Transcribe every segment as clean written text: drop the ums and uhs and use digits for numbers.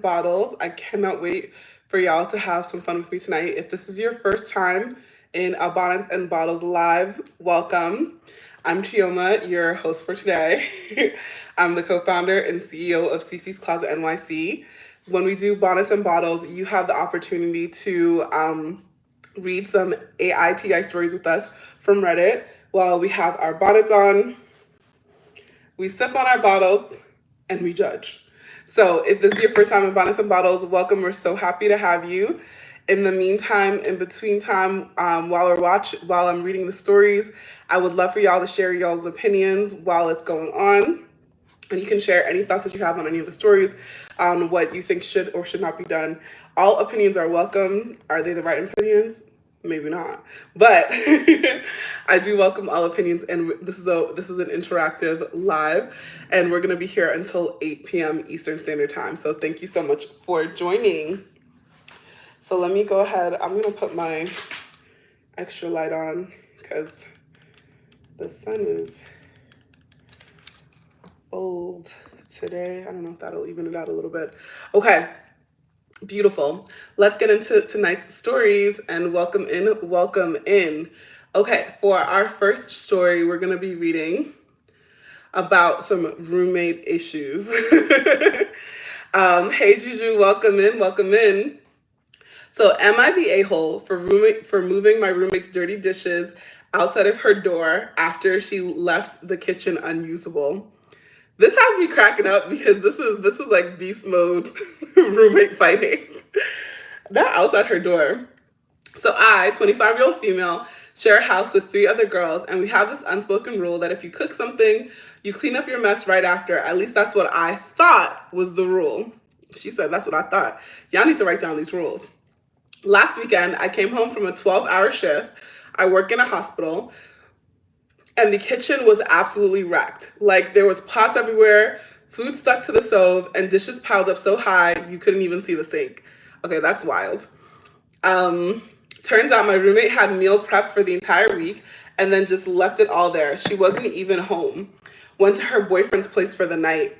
Bottles. I cannot wait for y'all to have some fun with me tonight. If this is your first time in a Bonnets and Bottles live, welcome. I'm Chioma, your host for today. I'm the co-founder and CEO of Cee Cee's Closet NYC. When we do Bonnets and Bottles, you have the opportunity to read some AITI stories with us from Reddit while we have our bonnets on. We sip on our bottles and we judge. So if this is your first time in Bonnets and Bottles, welcome. We're so happy to have you. In the meantime, in between time, while I'm reading the stories, I would love for y'all to share y'all's opinions while it's going on. And you can share any thoughts that you have on any of the stories, on what you think should or should not be done. All opinions are welcome. Are they the right opinions? Maybe not, but I do welcome all opinions. And this is an interactive live, and we're gonna be here until 8 p.m. Eastern Standard Time. So thank you so much for joining. So let me go ahead. I'm gonna put my extra light on because the sun is old today. I don't know if that'll even it out a little bit. Okay, beautiful. Let's get into tonight's stories and welcome in, welcome in. Okay, for our first story, we're gonna be reading about some roommate issues. Hey Juju, welcome in, welcome in. So, am I the a-hole for moving my roommate's dirty dishes outside of her door after she left the kitchen unusable? This has me cracking up because this is like beast mode roommate fighting. Not outside her door. So I, 25-year-old female, share a house with 3 other girls, and we have this unspoken rule that if you cook something, you clean up your mess right after. At least that's what I thought was the rule. She said, that's what I thought. Y'all need to write down these rules. Last weekend, I came home from a 12-hour shift. I work in a hospital, and the kitchen was absolutely wrecked. Like, there was pots everywhere, food stuck to the stove, and dishes piled up so high you couldn't even see the sink. Okay, that's wild. Turns out my roommate had meal prep for the entire week and then just left it all there. She wasn't even home. Went to her boyfriend's place for the night.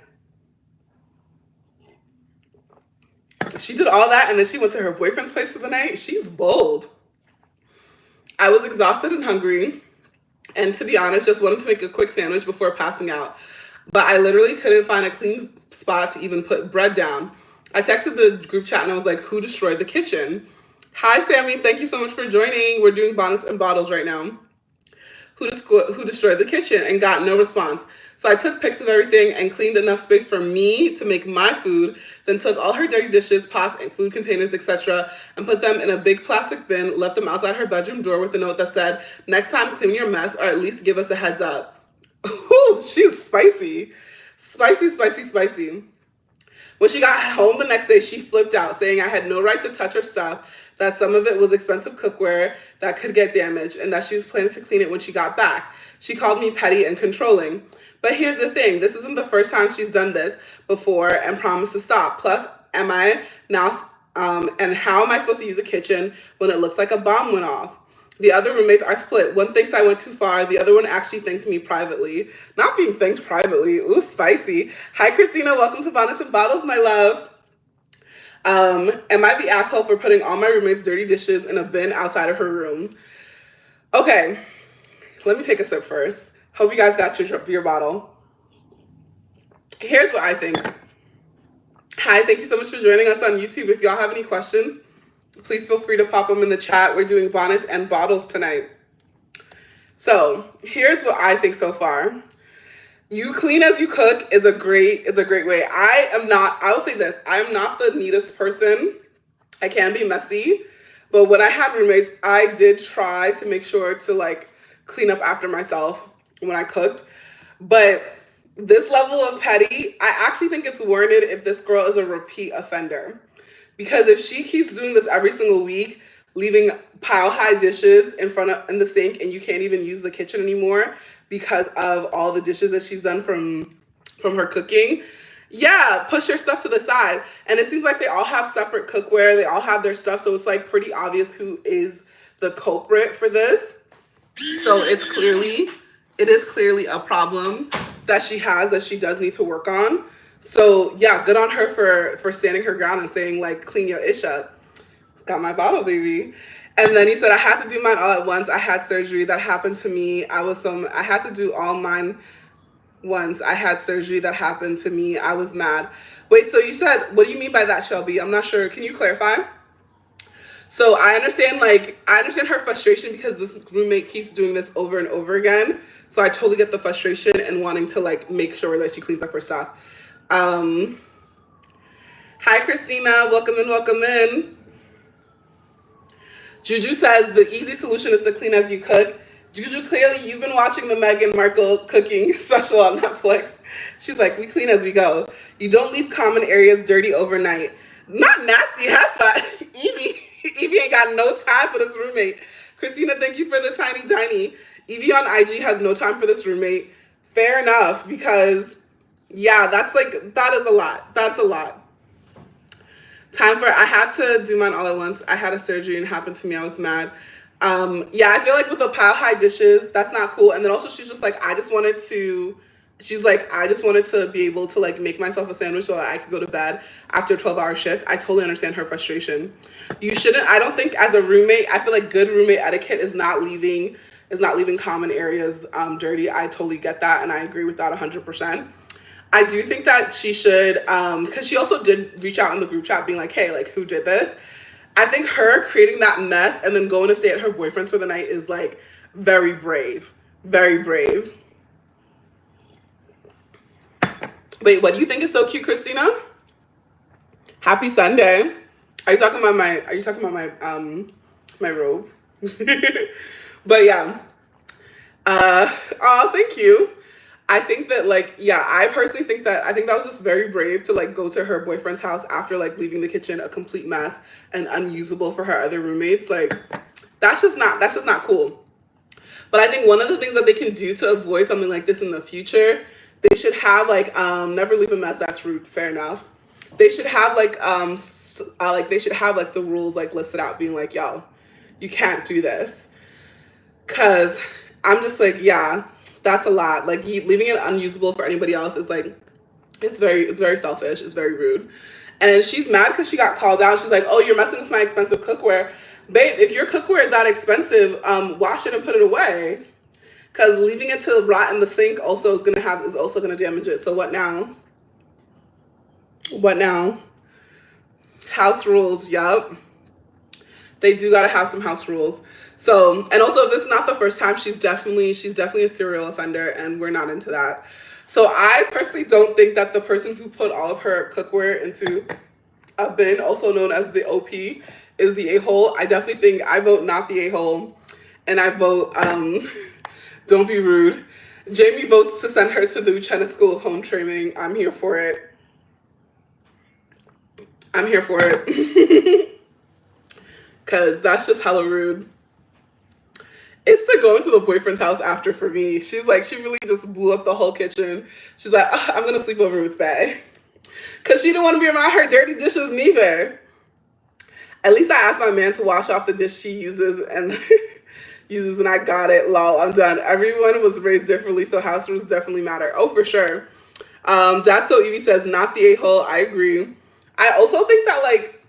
She did all that and then she went to her boyfriend's place for the night. She's bold. I was exhausted and hungry, and to be honest, just wanted to make a quick sandwich before passing out. But I literally couldn't find a clean spot to even put bread down. I texted the group chat and I was like, who destroyed the kitchen? Hi, Sammy. Thank you so much for joining. We're doing Bonnets and Bottles right now. Who destroyed the kitchen? And got no response. So I took pics of everything and cleaned enough space for me to make my food, then took all her dirty dishes, pots, and food containers, etc., and put them in a big plastic bin, left them outside her bedroom door with a note that said, next time clean your mess, or at least give us a heads up. Ooh, she's spicy. Spicy, spicy, spicy. When she got home the next day, she flipped out, saying I had no right to touch her stuff, that some of it was expensive cookware that could get damaged, and that she was planning to clean it when she got back. She called me petty and controlling. But here's the thing, this isn't the first time she's done this before and promised to stop. Plus, am I now, and how am I supposed to use the kitchen when it looks like a bomb went off? The other roommates are split. One thinks I went too far. The other one actually thanked me privately. Not being thanked privately. Ooh, spicy. Hi, Christina. Welcome to Bonnets and Bottles, my love. Am I the asshole for putting all my roommates' dirty dishes in a bin outside of her room? Okay, let me take a sip first. Hope you guys got your bottle. Here's what I think. Hi, thank you so much for joining us on YouTube. If y'all have any questions, please feel free to pop them in the chat. We're doing Bonnets and Bottles tonight. So here's what I think so far. You clean as you cook is a great way. I will say this, I'm not the neatest person. I can be messy, but when I had roommates, I did try to make sure to like clean up after myself when I cooked. But this level of petty, I actually think it's warranted if this girl is a repeat offender. Because if she keeps doing this every single week, leaving pile high dishes in the sink, and you can't even use the kitchen anymore because of all the dishes that she's done from her cooking, yeah, push your stuff to the side. And it seems like they all have separate cookware. They all have their stuff, so it's like pretty obvious who is the culprit for this. So it is clearly a problem that she has that she does need to work on. So yeah, good on her for standing her ground and saying like clean your ish up. Got my bottle, baby. And then he said, I had to do mine all at once. I had surgery that happened to me. I had to do all mine once. I had surgery that happened to me. I was mad. Wait, so you said, what do you mean by that, Shelby? I'm not sure. Can you clarify? So I understand her frustration because this roommate keeps doing this over and over again. So I totally get the frustration and wanting to like make sure that she cleans up her stuff. Um, Hi, Christina. Welcome in, welcome in. Juju says the easy solution is to clean as you cook. Juju, clearly you've been watching the Meghan Markle cooking special on Netflix. She's like, we clean as we go. You don't leave common areas dirty overnight. Not nasty, heifer. Evie ain't got no time for this roommate. Christina, thank you for the tiny. Evie on IG has no time for this roommate. Fair enough, because yeah, that is a lot. That's a lot. I had to do mine all at once. I had a surgery and it happened to me. I was mad. Yeah, I feel like with the pile high dishes, that's not cool. And then also she's just like, I just wanted to be able to like make myself a sandwich so that I could go to bed after a 12-hour shift. I totally understand her frustration. I don't think as a roommate, I feel like good roommate etiquette is not leaving common areas dirty. I totally get that. And I agree with that 100%. I do think that she should, because she also did reach out in the group chat being like, hey, like, who did this? I think her creating that mess and then going to stay at her boyfriend's for the night is, like, very brave. Very brave. Wait, what do you think is so cute, Christina? Happy Sunday. Are you talking about my robe? But yeah. Oh, thank you. I think that like, yeah, I personally think that was just very brave to like go to her boyfriend's house after like leaving the kitchen a complete mess and unusable for her other roommates. Like that's just not cool. But I think one of the things that they can do to avoid something like this in the future, they should have like never leave a mess. That's rude. Fair enough. They should have like the rules like listed out being like, yo, you can't do this. Cause I'm just like, yeah, that's a lot. Like leaving it unusable for anybody else is like, it's very selfish. It's very rude. And she's mad because she got called out. She's like, oh, you're messing with my expensive cookware. Babe, if your cookware is that expensive, wash it and put it away. Because leaving it to rot in the sink also is also gonna damage it. So what now? What now? House rules, yup. They do gotta have some house rules. So, and also if this is not the first time, she's definitely a serial offender and we're not into that. So I personally don't think that the person who put all of her cookware into a bin, also known as the OP, is the a-hole. I definitely think I vote not the a-hole. And I vote, don't be rude. Jamie votes to send her to the Uchenna School of Home Training. I'm here for it. I'm here for it. Because that's just hella rude. It's the going to the boyfriend's house after for me. She's like, she really just blew up the whole kitchen. She's like, oh, I'm going to sleep over with Faye. Because she didn't want to be around her dirty dishes neither. At least I asked my man to wash off the dish she uses and I got it. Lol, I'm done. Everyone was raised differently, so house rules definitely matter. Oh, for sure. Dad So Evie says, not the a-hole. I agree. I also think that, like,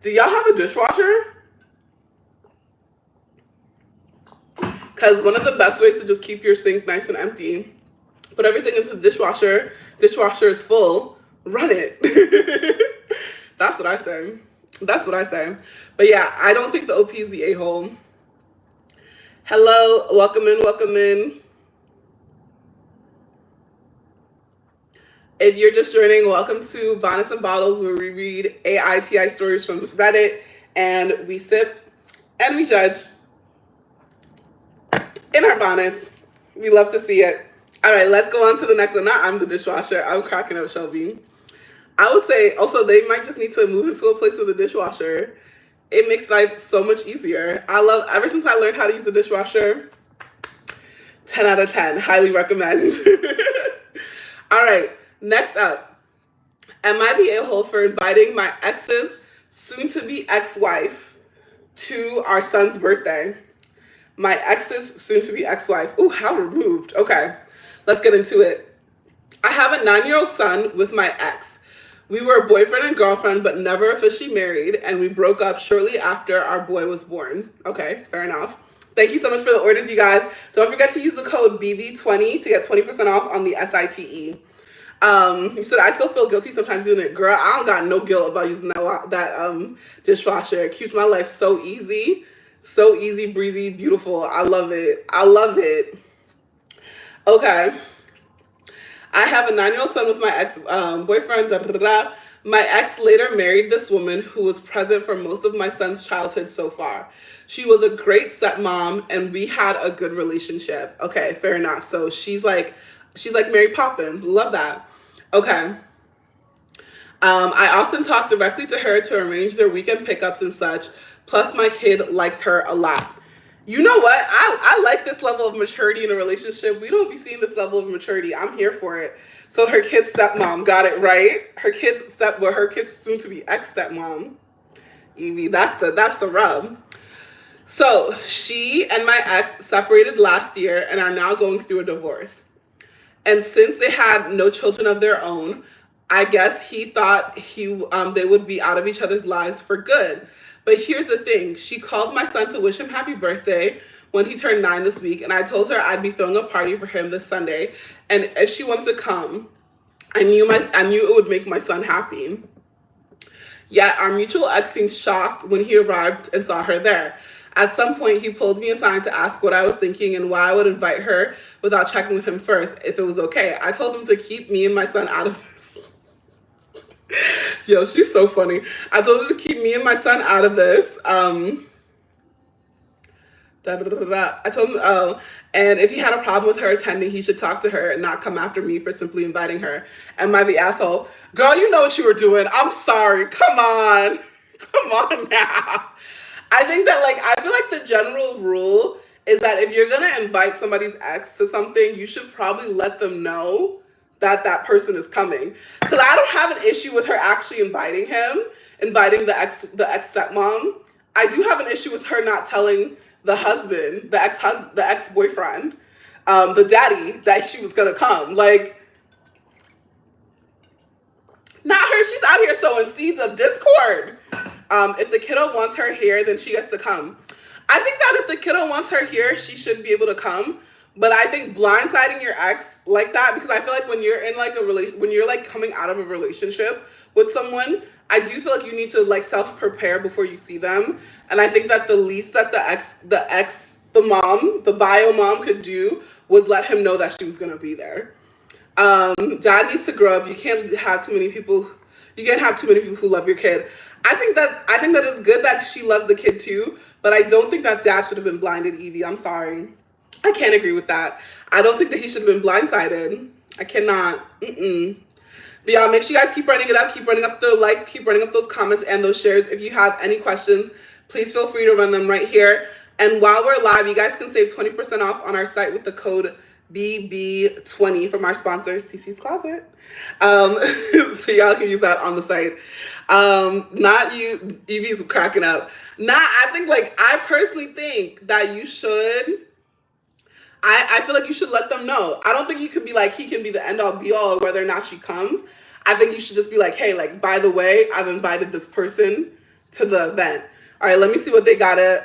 do y'all have a dishwasher? Because one of the best ways to just keep your sink nice and empty, put everything into the dishwasher. Dishwasher is full. Run it. That's what I say. That's what I say. But yeah, I don't think the OP is the a-hole. Hello. Welcome in. Welcome in. If you're just joining, welcome to Bonnets and Bottles, where we read AITI stories from Reddit and we sip and we judge in our bonnets. We love to see it. All right, let's go on to the next one. Not I'm the dishwasher. I'm cracking up, Shelby. I would say also they might just need to move into a place with a dishwasher. It makes life so much easier. Ever since I learned how to use a dishwasher, 10 out of 10. Highly recommend. All right, next up. Am I the a-hole for inviting my ex's soon-to-be ex-wife to our son's birthday? My ex's soon-to-be ex-wife. Ooh, how removed. Okay, let's get into it. I have a 9-year-old son with my ex. We were boyfriend and girlfriend, but never officially married, and we broke up shortly after our boy was born. Okay, fair enough. Thank you so much for the orders, you guys. Don't forget to use the code BB20 to get 20% off on the SITE. You said I still feel guilty sometimes using it. Girl, I don't got no guilt about using that dishwasher. It keeps my life so easy. So easy, breezy, beautiful. I love it. I love it. Okay. I have a 9-year-old son with my ex-boyfriend. My ex later married this woman who was present for most of my son's childhood so far. She was a great stepmom and we had a good relationship. Okay, fair enough. So she's like Mary Poppins. Love that. Okay. I often talk directly to her to arrange their weekend pickups and such. Plus, my kid likes her a lot. You know what? I like this level of maturity in a relationship. We don't be seeing this level of maturity. I'm here for it. So her kid's stepmom got it right. Her kid's soon to be ex stepmom. Evie, that's the rub. So she and my ex separated last year and are now going through a divorce. And since they had no children of their own, I guess he thought they would be out of each other's lives for good. But here's the thing. She called my son to wish him happy birthday when he turned 9 this week. And I told her I'd be throwing a party for him this Sunday. And if she wanted to come, I knew it would make my son happy. Yet our mutual ex seemed shocked when he arrived and saw her there. At some point, he pulled me aside to ask what I was thinking and why I would invite her without checking with him first if it was okay. I told him to keep me and my son out of this. Yo, she's so funny. I told her to keep me and my son out of this. I told him, and if he had a problem with her attending, he should talk to her and not come after me for simply inviting her. Am I the asshole? Girl, you know what you were doing. I'm sorry. Come on. Come on now. I think that, I feel like the general rule is that if you're going to invite somebody's ex to something, you should probably let them know that that person is coming. Because I don't have an issue with her actually inviting the ex stepmom. I do have an issue with her not telling the husband, the ex-boyfriend, the daddy, that she was going to come. Not her. She's out here sowing seeds of discord. If the kiddo wants her here, then she gets to come. I think that if the kiddo wants her here, she should be able to come. But I think blindsiding your ex like that, because I feel like when you're in when you're coming out of a relationship with someone, I do feel like you need to self-prepare before you see them. And I think that the least that the bio mom could do was let him know that she was gonna be there. Dad needs to grow up. You can't have too many people. You can't have too many people who love your kid. I think that it's good that she loves the kid too, but I don't think that dad should have been blinded, Evie. I'm sorry. I can't agree with that. I don't think that he should have been blindsided. I cannot. But y'all, make sure you guys keep running it up. Keep running up the likes. Keep running up those comments and those shares. If you have any questions, please feel free to run them right here. And while we're live, you guys can save 20% off on our site with the code BB20 from our sponsor, Cee Cee's Closet. So y'all can use that on the site. Not you, Evie's cracking up. I think I personally think that you should. I feel like you should let them know. I don't think you could be he can be the end all be all of whether or not she comes. I think you should just be hey, by the way, I've invited this person to the event. All right, let me see what they gotta,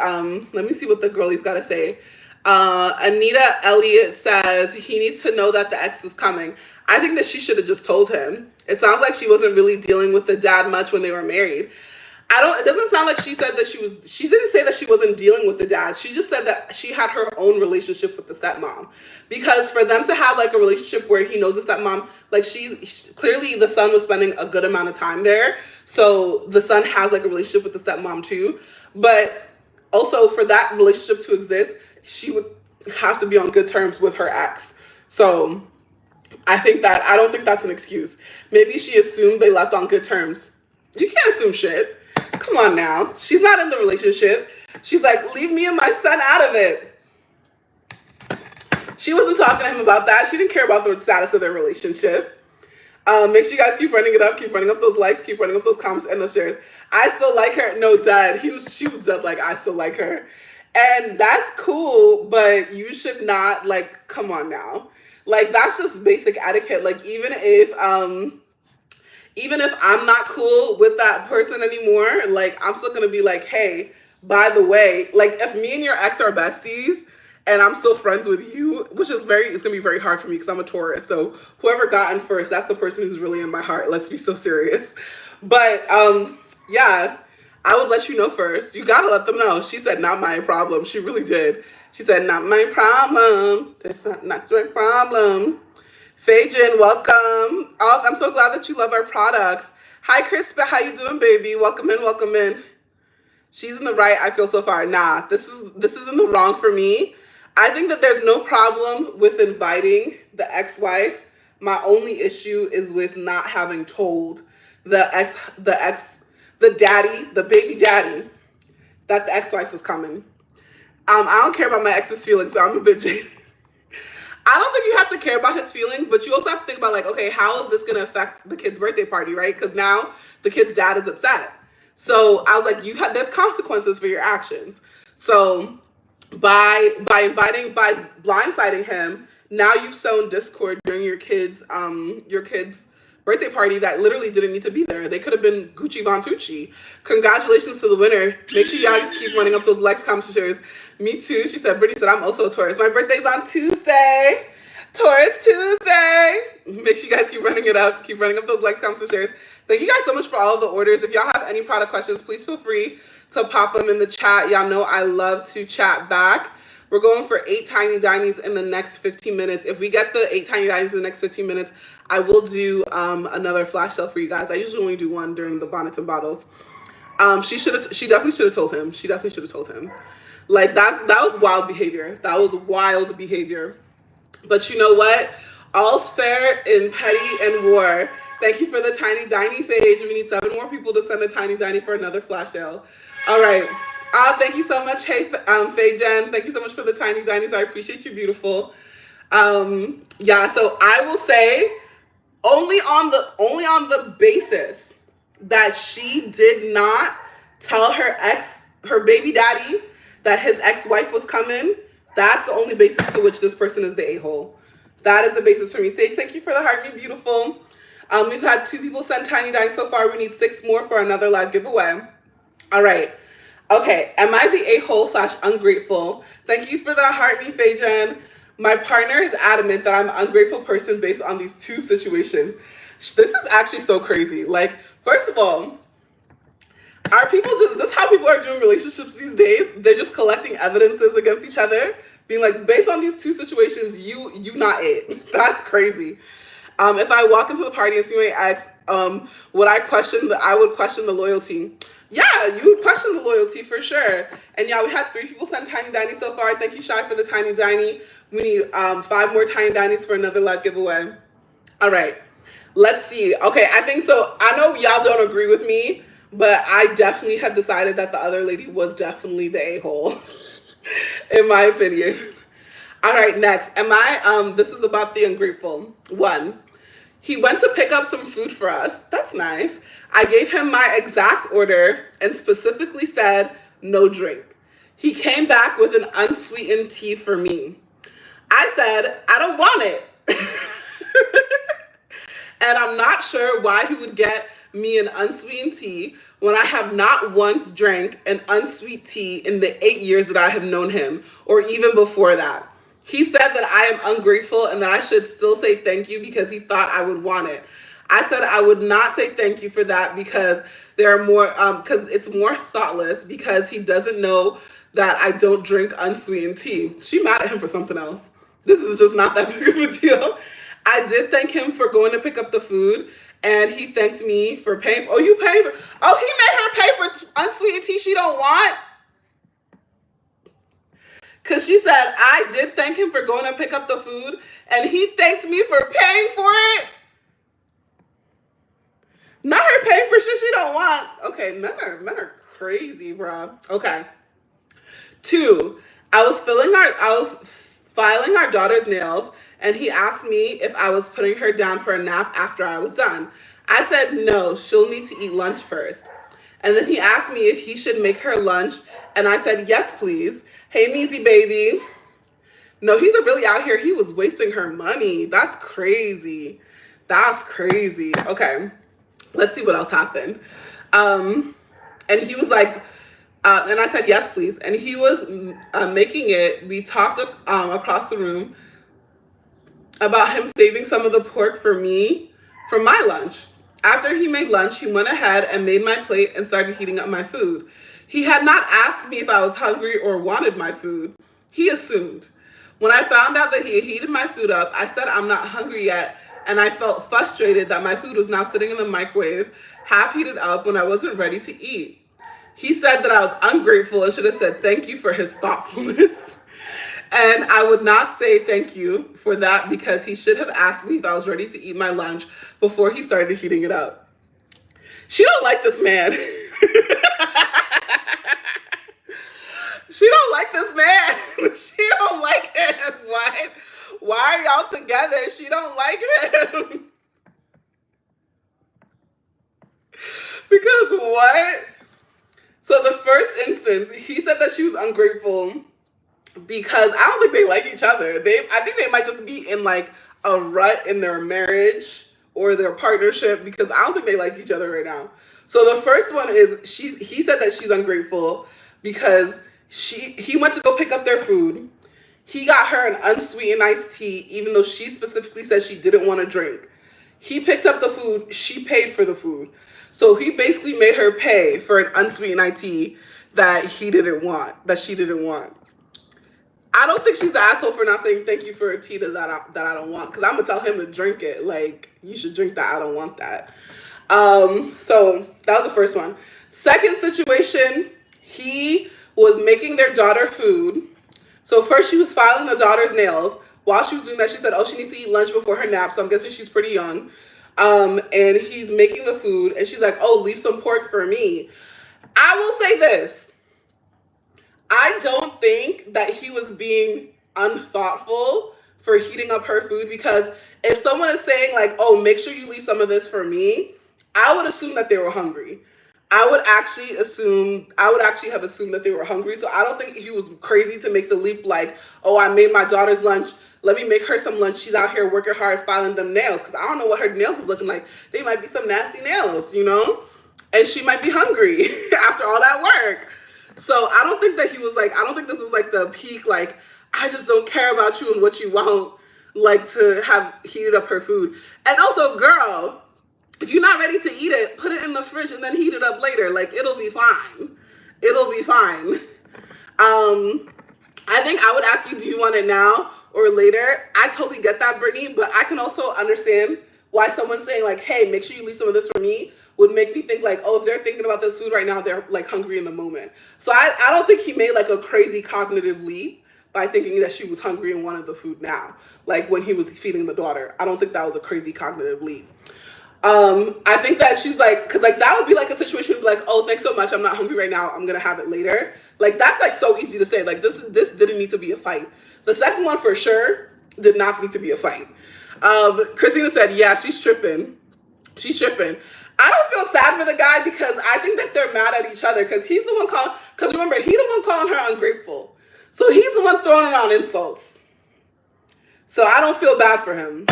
let me see what the girlies gotta say. Anita Elliott says he needs to know that the ex is coming. I think that she should have just told him. It sounds like she wasn't really dealing with the dad much when they were married. It doesn't sound like she said that she didn't say that she wasn't dealing with the dad. She just said that she had her own relationship with the stepmom. Because for them to have a relationship where he knows the stepmom, clearly the son was spending a good amount of time there. So the son has a relationship with the stepmom too. But also for that relationship to exist, she would have to be on good terms with her ex. So I don't think that's an excuse. Maybe she assumed they left on good terms. You can't assume shit. Come on now. She's not in the relationship. She's leave me and my son out of it. She wasn't talking to him about that. She didn't care about the status of their relationship. Make sure you guys keep running it up. Keep running up those likes. Keep running up those comments and those shares. I still like her. No, Dad. She was dead I still like her. And that's cool, but you should not, come on now. Like, that's just basic etiquette. Like, even if I'm not cool with that person anymore, like, I'm still gonna be like, hey, by the way, like, if me and your ex are besties and I'm still friends with you, which is it's gonna be very hard for me because I'm a Taurus. So whoever got in first, that's the person who's really in my heart. Let's be so serious. But yeah, I would let you know first. You gotta let them know. She said, not my problem. She really did. She said, not my problem. That's not your problem. Fejin, welcome. Oh, I'm so glad that you love our products. Hi, Crispin. How you doing, baby? Welcome in, welcome in. She's in the right, I feel so far. Nah, this is in the wrong for me. I think that there's no problem with inviting the ex-wife. My only issue is with not having told the baby daddy, that the ex-wife was coming. I don't care about my ex's feelings, so I'm a bit jaded. I don't think you have to care about his feelings, but you also have to think about, like, okay, how is this going to affect the kid's birthday party, right? Because now the kid's dad is upset. So I was like, there's consequences for your actions. So by blindsiding him, now you've sown discord during your kid's birthday party that literally didn't need to be there. They could have been Gucci Von Tucci. Congratulations to the winner. Make sure y'all just keep running up those likes, comments, shares. Me too. She said, Brittany said, I'm also a Taurus. My birthday's on Tuesday. Taurus Tuesday. Make sure you guys keep running it up. Keep running up those likes, comments, and shares. Thank you guys so much for all of the orders. If y'all have any product questions, please feel free to pop them in the chat. Y'all know I love to chat back. We're going for 8 tiny dinies in the next 15 minutes. If we get the 8 tiny dinies in the next 15 minutes, I will do another flash sale for you guys. I usually only do one during the Bonnets and Bottles. She definitely should have told him. She definitely should have told him. Like, that was wild behavior. That was wild behavior. But you know what? All's fair in petty and war. Thank you for the tiny diny, Sage. We need 7 more people to send a tiny diny for another flash sale. All right. Thank you so much. Hey, Faye Jen. Thank you so much for the tiny dinies. I appreciate you, beautiful. Yeah, so I will say only on the basis that she did not tell her baby daddy that his ex-wife was coming, that's the only basis to which this person is the a-hole. That is the basis for me. Sage, thank you for the heart, me beautiful. We've had 2 people send tiny dines so far. We need 6 more for another live giveaway. All right. Okay, am I the a-hole / ungrateful? Thank you for the heart, me, Fajan. My partner is adamant that I'm an ungrateful person based on these 2 situations. This is actually so crazy. Like, first of all, is this how people are doing relationships these days? They're just collecting evidences against each other, being like, based on these 2 situations, you not it. That's crazy. If I walk into the party and see my ex, would I would question the loyalty. Yeah, you would question the loyalty for sure. And yeah, we had 3 people send tiny dinies so far. Thank you, Shy, for the tiny diny. We need 5 more tiny dinies for another live giveaway. All right, let's see. Okay, I think so. I know y'all don't agree with me, but I definitely have decided that the other lady was definitely the a-hole, in my opinion. All right, next. This is about the ungrateful. 1. He went to pick up some food for us. That's nice. I gave him my exact order and specifically said, no drink. He came back with an unsweetened tea for me. I said, I don't want it. And I'm not sure why he would get me an unsweetened tea when I have not once drank an unsweet tea in the 8 years that I have known him, or even before that. He said that I am ungrateful and that I should still say thank you because he thought I would want it. I said I would not say thank you for that because because it's more thoughtless, because he doesn't know that I don't drink unsweetened tea. She mad at him for something else. This is just not that big of a deal. I did thank him for going to pick up the food, and he thanked me for paying. Oh, you paid? Oh, he made her pay for unsweetened tea she don't want? Because she said, I did thank him for going to pick up the food, and he thanked me for paying for it? Not her paying for shit she don't want. Okay, men are crazy, bro. Okay. 2, I was filing our daughter's nails, and he asked me if I was putting her down for a nap after I was done. I said no, she'll need to eat lunch first. And then he asked me if he should make her lunch, and I said yes, please. Hey, Meezy baby. No, he's really out here. He was wasting her money. That's crazy. That's crazy. Okay, let's see what else happened. And he was like, and I said, yes, please. And he was making it. We talked across the room about him saving some of the pork for me for my lunch. After he made lunch, he went ahead and made my plate and started heating up my food. He had not asked me if I was hungry or wanted my food. He assumed. When I found out that he had heated my food up, I said I'm not hungry yet, and I felt frustrated that my food was now sitting in the microwave, half heated up when I wasn't ready to eat. He said that I was ungrateful and should have said thank you for his thoughtfulness. And I would not say thank you for that because he should have asked me if I was ready to eat my lunch before he started heating it up. She don't like this man. She don't like this man. She don't like him. Why are y'all together? She don't like him. Because what? So the first instance, he said that she was ungrateful because I don't think they like each other. I think they might just be in like a rut in their marriage or their partnership because I don't think they like each other right now. So the first one is he said that she's ungrateful because he went to go pick up their food. He got her an unsweetened iced tea, even though she specifically said she didn't want to drink. He picked up the food. She paid for the food. So he basically made her pay for an unsweetened iced tea that she didn't want. I don't think she's the asshole for not saying thank you for a tea that I don't want. Because I'm going to tell him to drink it. Like, you should drink that. I don't want that. So that was the first one. Second situation, he was making their daughter food. So first she was filing the daughter's nails. While she was doing that, she said, oh, she needs to eat lunch before her nap. So I'm guessing she's pretty young. And he's making the food. And she's like, oh, leave some pork for me. I will say this. I don't think that he was being unthoughtful for heating up her food, because if someone is saying like, oh, make sure you leave some of this for me, I would assume that they were hungry. I would actually have assumed that they were hungry. So I don't think he was crazy to make the leap like, oh, I made my daughter's lunch. Let me make her some lunch. She's out here working hard, filing them nails. Because I don't know what her nails is looking like. They might be some nasty nails, you know? And she might be hungry after all that work. So I don't think that he was like, I don't think this was like the peak, like, I just don't care about you and what you want, like, to have heated up her food. And also, girl, if you're not ready to eat it, put it in the fridge and then heat it up later. Like, it'll be fine. It'll be fine. I think I would ask you, do you want it now or later? I totally get that, Brittany, but I can also understand why someone's saying like, hey, make sure you leave some of this for me, would make me think like, oh, if they're thinking about this food right now, they're like hungry in the moment. So I don't think he made like a crazy cognitive leap by thinking that she was hungry and wanted the food now. Like when he was feeding the daughter, I don't think that was a crazy cognitive leap. I think that she's like, cause like that would be like a situation like, oh, thanks so much, I'm not hungry right now, I'm gonna have it later. Like that's like so easy to say. Like this didn't need to be a fight. The second one for sure did not need to be a fight. Christina said, yeah, she's tripping. She's tripping. I don't feel sad for the guy because I think that they're mad at each other because he's the one calling, because remember, he's the one calling her ungrateful. So he's the one throwing around insults. So I don't feel bad for him.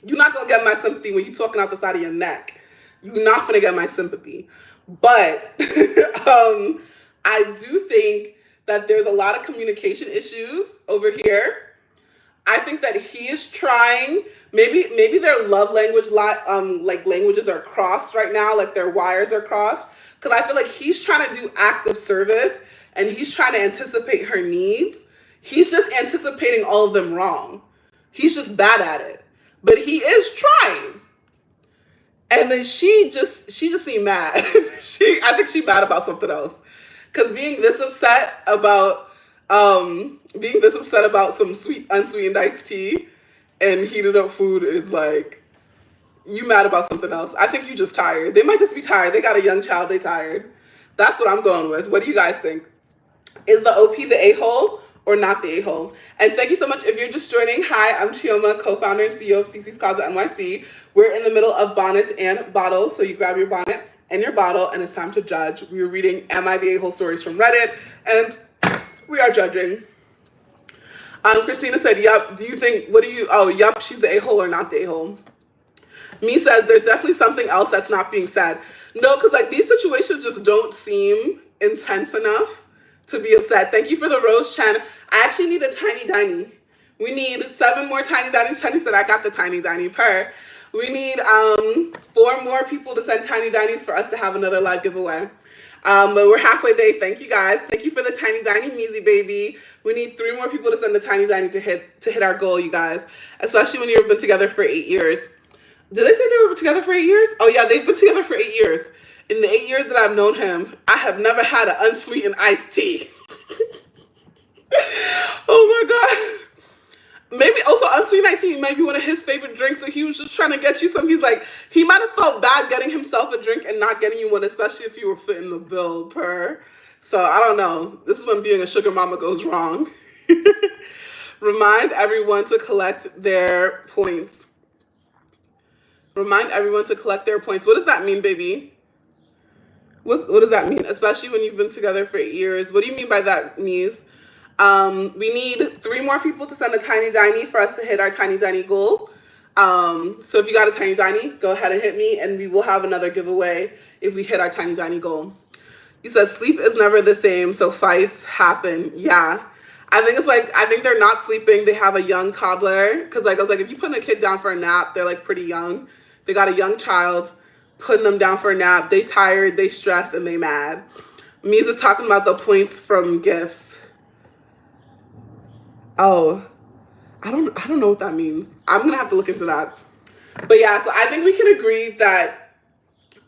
You're not going to get my sympathy when you're talking out the side of your neck. You're not going to get my sympathy. But I do think that there's a lot of communication issues over here. I think that he is trying, maybe their love language, like languages are crossed right now, like their wires are crossed. Because I feel like he's trying to do acts of service and he's trying to anticipate her needs. He's just anticipating all of them wrong. He's just bad at it. But he is trying. And then she just seemed mad. I think she's mad about something else. Because being this upset about some unsweetened iced tea and heated up food is like, you mad about something else. I think you just tired. They might just be tired. They got a young child, they tired. That's what I'm going with. What do you guys think? Is the OP the a-hole or not the a-hole? And thank you so much if you're just joining. Hi, I'm Chioma, co-founder and CEO of Cee Cee's Closet NYC. We're in the middle of Bonnets and Bottles, so you grab your bonnet and your bottle and it's time to judge. We are reading Am I the A-hole stories from Reddit, and we are judging. Christina said, yup. Do you think, what do you, oh, yup, she's the a-hole or not the a-hole? Me says, there's definitely something else that's not being said. No, because like these situations just don't seem intense enough to be upset. Thank you for the rose, Chen. I actually need a tiny diny. We need 7 more tiny dinies. Chenny said, I got the tiny diny per. We need 4 more people to send tiny dinies for us to have another live giveaway. But we're halfway there. Thank you guys. Thank you for the tiny diny, Measy baby. We need 3 more people to send the tiny diny to hit our goal, you guys. Especially when you've been together for 8 years. Did they say they were together for 8 years? Oh yeah, they've been together for 8 years. In the 8 years that I've known him, I have never had an unsweetened iced tea. Oh my God. Maybe also unsweetened iced tea might be one of his favorite drinks, and he was just trying to get you some. He's like, he might have felt bad getting himself a drink and not getting you one, especially if you were fitting the bill per. So I don't know. This is when being a sugar mama goes wrong. Remind everyone to collect their points. Remind everyone to collect their points. What does that mean, baby? What does that mean? Especially when you've been together for 8 years. What do you mean by that, Mies? We need 3 more people to send a tiny diny for us to hit our tiny diny goal. So if you got a tiny diny, go ahead and hit me, and we will have another giveaway if we hit our tiny diny goal. You said sleep is never the same, so fights happen. Yeah. I think they're not sleeping. They have a young toddler. Because like I was like, if you put a kid down for a nap, they're like pretty young. They got a young child, putting them down for a nap. They tired, they stressed, and they mad. Mies is talking about the points from gifts. Oh, I don't know what that means. I'm gonna have to look into that. But yeah, so I think we can agree that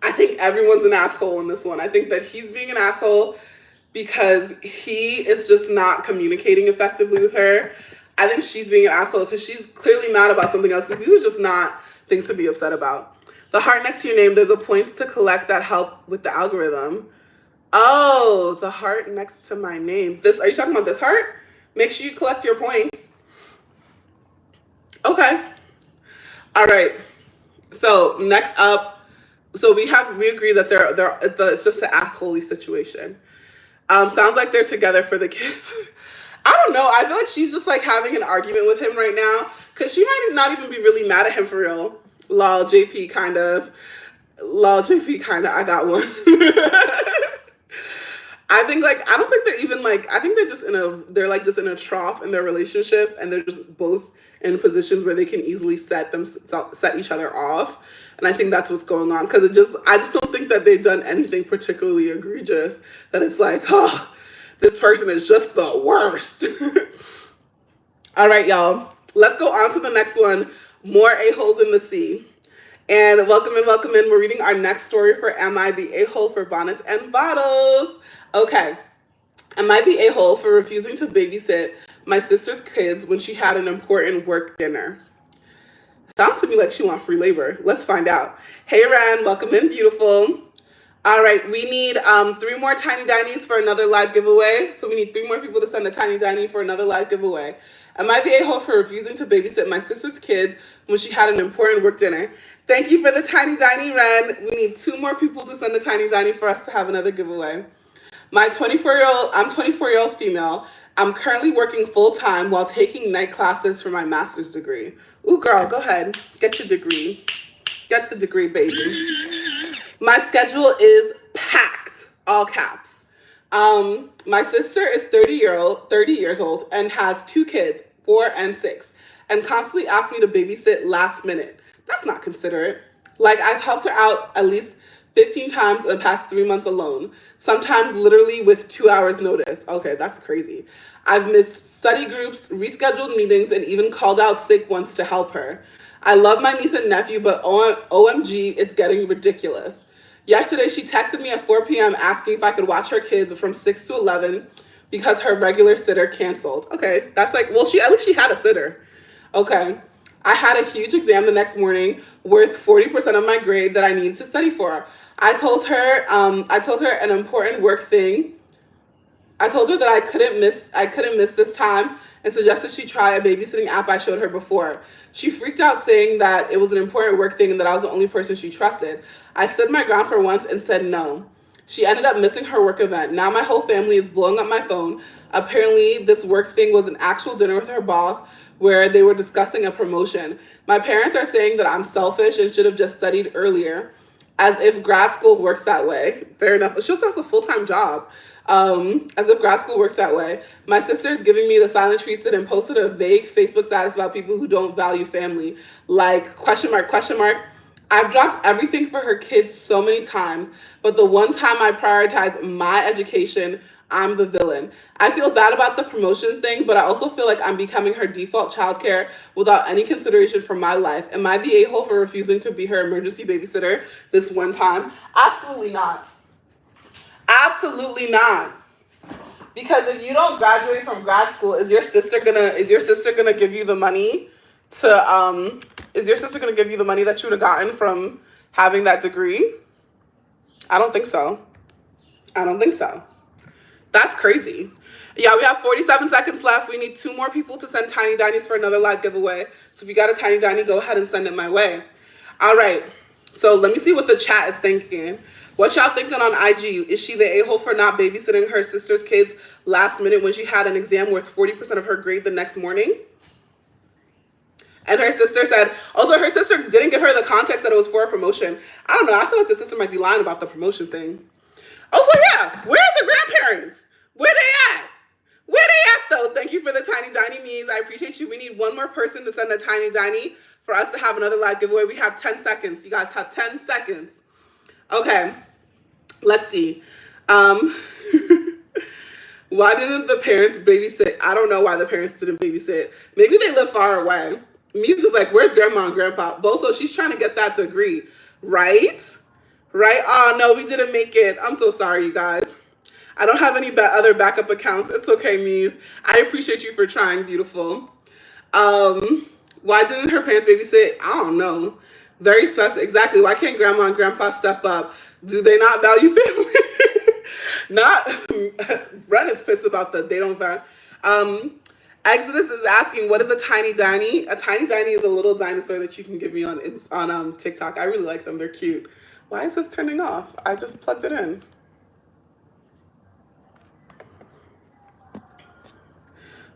I think everyone's an asshole in this one. I think that he's being an asshole because he is just not communicating effectively with her. I think she's being an asshole because she's clearly mad about something else, because these are just not things to be upset about. The heart next to your name, there's a points to collect that help with the algorithm. Oh, the heart next to my name. Are you talking about this heart? Make sure you collect your points. Okay. All right. So next up, so we agree that it's just an assholey situation. Sounds like they're together for the kids. I don't know. I feel like she's just like having an argument with him right now, because she might not even be really mad at him for real. Lol, JP kind of. I got one. I don't think they're even like, I think they're like just in a trough in their relationship, and they're just both in positions where they can easily set each other off. And I think that's what's going on, because I just don't think that they've done anything particularly egregious that it's like, oh, this person is just the worst. All right, y'all. Let's go on to the next one. More a-holes in the sea. And welcome in. We're reading our next story for Am I the A-hole for Bonnets and Bottles? Okay. Am I the a-hole for refusing to babysit my sister's kids when she had an important work dinner? Sounds to me like she wants free labor. Let's find out. Hey, Ran. Welcome in, beautiful. All right, we need 3 more tiny dinies for another live giveaway. So we need 3 more people to send a tiny diny for another live giveaway. Am I the a-hole for refusing to babysit my sister's kids when she had an important work dinner? Thank you for the tiny diny, Ren. We need 2 more people to send a tiny diny for us to have another giveaway. I'm 24-year-old female. I'm currently working full-time while taking night classes for my master's degree. Ooh, girl, go ahead. Get your degree. Get the degree, baby. My schedule is packed, all caps. My sister is 30 years old and has 2 kids, 4 and 6, and constantly asks me to babysit last minute. That's not considerate. Like, I've helped her out at least 15 times in the past 3 months alone, sometimes literally with 2 hours notice. Okay, that's crazy. I've missed study groups, rescheduled meetings, and even called out sick once to help her. I love my niece and nephew, but OMG, it's getting ridiculous. Yesterday, she texted me at 4 p.m. asking if I could watch her kids from 6 to 11 because her regular sitter canceled. Okay, that's like, well, at least she had a sitter. Okay. I had a huge exam the next morning worth 40% of my grade that I needed to study for. I told her an important work thing. I told her that I couldn't miss this time and suggested she try a babysitting app I showed her before. She freaked out, saying that it was an important work thing and that I was the only person she trusted. I stood my ground for once and said no. She ended up missing her work event. Now my whole family is blowing up my phone. Apparently, this work thing was an actual dinner with her boss where they were discussing a promotion. My parents are saying that I'm selfish and should have just studied earlier, as if grad school works that way. Fair enough. She also has a full-time job. As if grad school works that way. My sister's giving me the silent treatment and posted a vague Facebook status about people who don't value family. Like, question mark, question mark. I've dropped everything for her kids so many times, but the one time I prioritize my education, I'm the villain. I feel bad about the promotion thing, but I also feel like I'm becoming her default childcare without any consideration for my life. Am I the a-hole for refusing to be her emergency babysitter this one time? Absolutely not. Absolutely not. Because if you don't graduate from grad school, is your sister gonna give you the money to is your sister gonna give you the money that you would have gotten from having that degree? I don't think so. I don't think so. That's crazy. Yeah, we have 47 seconds left. We need 2 more people to send Tiny Dinies for another live giveaway. So if you got a Tiny Diny, go ahead and send it my way. All right. So let me see what the chat is thinking. What y'all thinking on IG? Is she the a-hole for not babysitting her sister's kids last minute when she had an exam worth 40% of her grade the next morning? And her sister said, also her sister didn't give her the context that it was for a promotion. I don't know. I feel like the sister might be lying about the promotion thing. Also, yeah, where are the grandparents? Where they at? Where they at, though? Thank you for the Tiny Diny knees. I appreciate you. We need 1 more person to send a Tiny Diny for us to have another live giveaway. We have 10 seconds. You guys have 10 seconds. Okay, let's see. Why didn't the parents babysit? I don't know why the parents didn't babysit. Maybe they live far away. Mies is like, where's grandma and grandpa? Both, she's trying to get that degree, right? Right? Oh, no, we didn't make it. I'm so sorry, you guys. I don't have any other backup accounts. It's okay, Mies. I appreciate you for trying, beautiful. Why didn't her parents babysit? I don't know. Very specific. Exactly. Why can't grandma and grandpa step up? Do they not value family? Not. Ren is pissed about that. They don't value. Exodus is asking, what is a Tiny Diny? A Tiny Diny is a little dinosaur that you can give me on TikTok. I really like them. They're cute. Why is this turning off? I just plugged it in.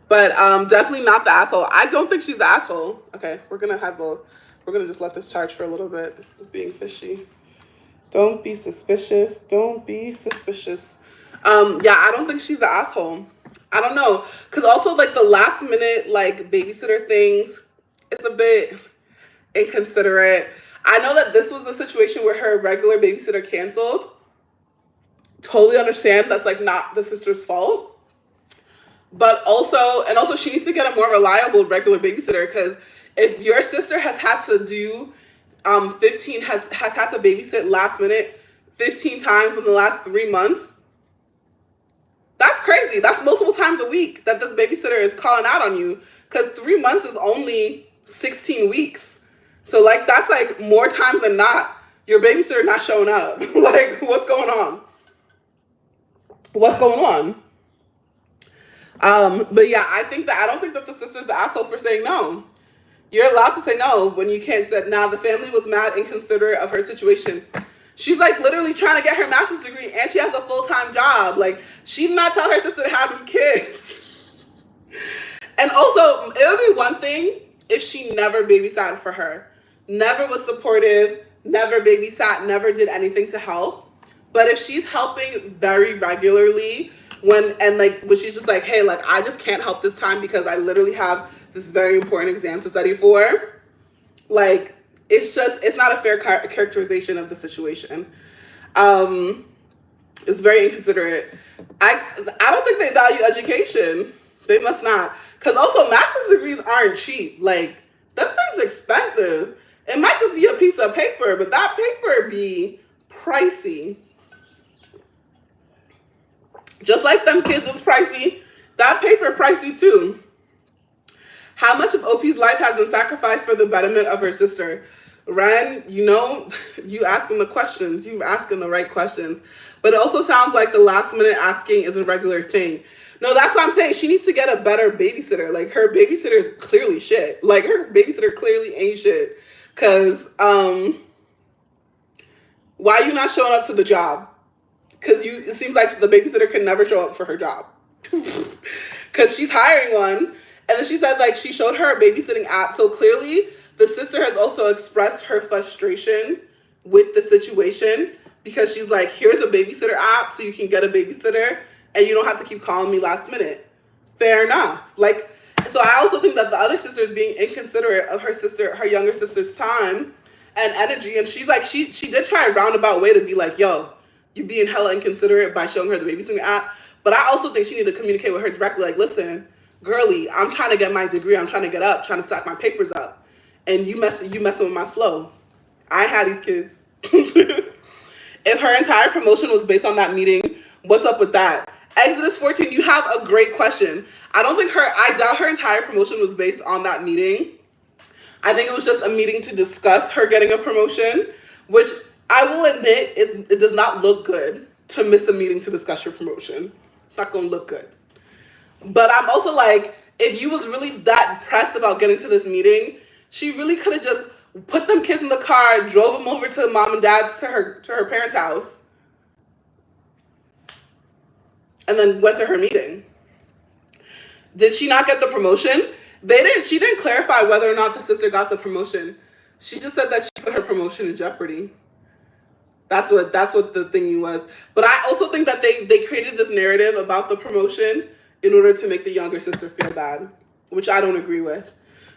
But definitely not the asshole. I don't think she's the asshole. Okay, we're gonna just let this charge for a little bit. This is being fishy. Don't be suspicious. Don't be suspicious. Yeah, I don't think she's the asshole. I don't know. Because also, like, the last minute, like, babysitter things, it's a bit inconsiderate. I know that this was a situation where her regular babysitter canceled. Totally understand that's, like, not the sister's fault. But also she needs to get a more reliable regular babysitter, because if your sister has had to do has had to babysit last minute 15 times in the last 3 months, that's crazy. That's multiple times a week that this babysitter is calling out on you, because 3 months is only 16 weeks. So, like, that's, like, more times than not your babysitter not showing up. Like, what's going on? What's going on? But yeah, I don't think that the sister's the asshole for saying no. You're allowed to say no when you can't. Say, now the family was mad inconsiderate of her situation. She's, like, literally trying to get her master's degree, and she has a full-time job. Like, she did not tell her sister to have kids. And also, it would be one thing if she never babysat for her. Never was supportive, never babysat, never did anything to help. But if she's helping very regularly, when she's just like, hey, like, I just can't help this time because I literally have this very important exam to study for, like, it's not a fair characterization of the situation. It's very inconsiderate. I don't think they value education. They must not. Because also, master's degrees aren't cheap. Like, that thing's expensive. It might just be a piece of paper, but that paper be pricey. Just like them kids is pricey, that paper pricey too. How much of OP's life has been sacrificed for the betterment of her sister? Ren, you know, you asking the questions. You asking the right questions. But it also sounds like the last minute asking is a regular thing. No, that's what I'm saying. She needs to get a better babysitter. Like, her babysitter is clearly shit. Like, her babysitter clearly ain't shit. Because, why are you not showing up to the job? because it seems like the babysitter can never show up for her job because she's hiring one. And then she said, like, she showed her a babysitting app. So clearly the sister has also expressed her frustration with the situation because she's like, here's a babysitter app so you can get a babysitter and you don't have to keep calling me last minute. Fair enough. Like, so I also think that the other sister is being inconsiderate of her younger sister's time and energy. And she's like, she did try a roundabout way to be like, yo, you're being hella inconsiderate by showing her the babysitting app. But I also think she need to communicate with her directly. Like, listen, girly, I'm trying to get my degree. I'm trying to get up, trying to stack my papers up. And you messing with my flow. I had these kids. If her entire promotion was based on that meeting, what's up with that? Exodus 14, you have a great question. I doubt her entire promotion was based on that meeting. I think it was just a meeting to discuss her getting a promotion, which I will admit it does not look good to miss a meeting to discuss your promotion. It's not gonna look good. But I'm also like, if you was really that pressed about getting to this meeting, she really could have just put them kids in the car, drove them over to mom and dad's to her parents' house, and then went to her meeting. Did she not get the promotion? She didn't clarify whether or not the sister got the promotion. She just said that she put her promotion in jeopardy. That's what the thingy was. But I also think that they created this narrative about the promotion in order to make the younger sister feel bad, which I don't agree with.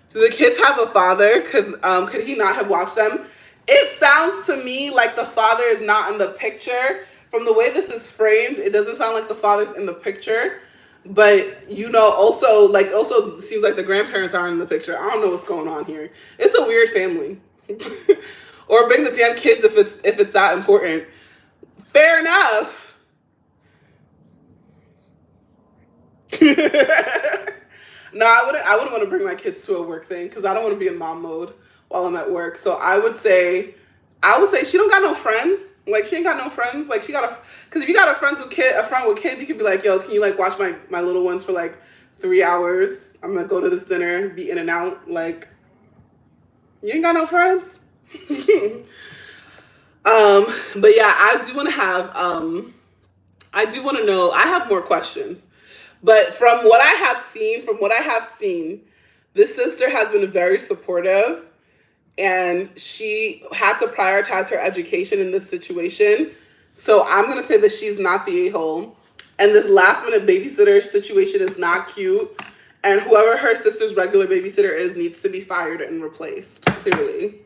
Do the kids have a father? Could he not have watched them? It sounds to me like the father is not in the picture. From the way this is framed, it doesn't sound like the father's in the picture. But, also seems like the grandparents aren't in the picture. I don't know what's going on here. It's a weird family. Or bring the damn kids if it's that important. Fair enough. No, I wouldn't want to bring my kids to a work thing because I don't want to be in mom mode while I'm at work. So I would say she don't got no friends. Like, she ain't got no friends. Like, because if you got a friend with kids, you could be like, yo, can you like watch my little ones for like 3 hours? I'm gonna go to this dinner, be in and out. Like, you ain't got no friends. But yeah, I do want to know. I have more questions. But from what I have seen, this sister has been very supportive, and she had to prioritize her education in this situation. So I'm going to say that she's not the a-hole. And this last-minute babysitter situation is not cute. And whoever her sister's regular babysitter is needs to be fired and replaced, clearly.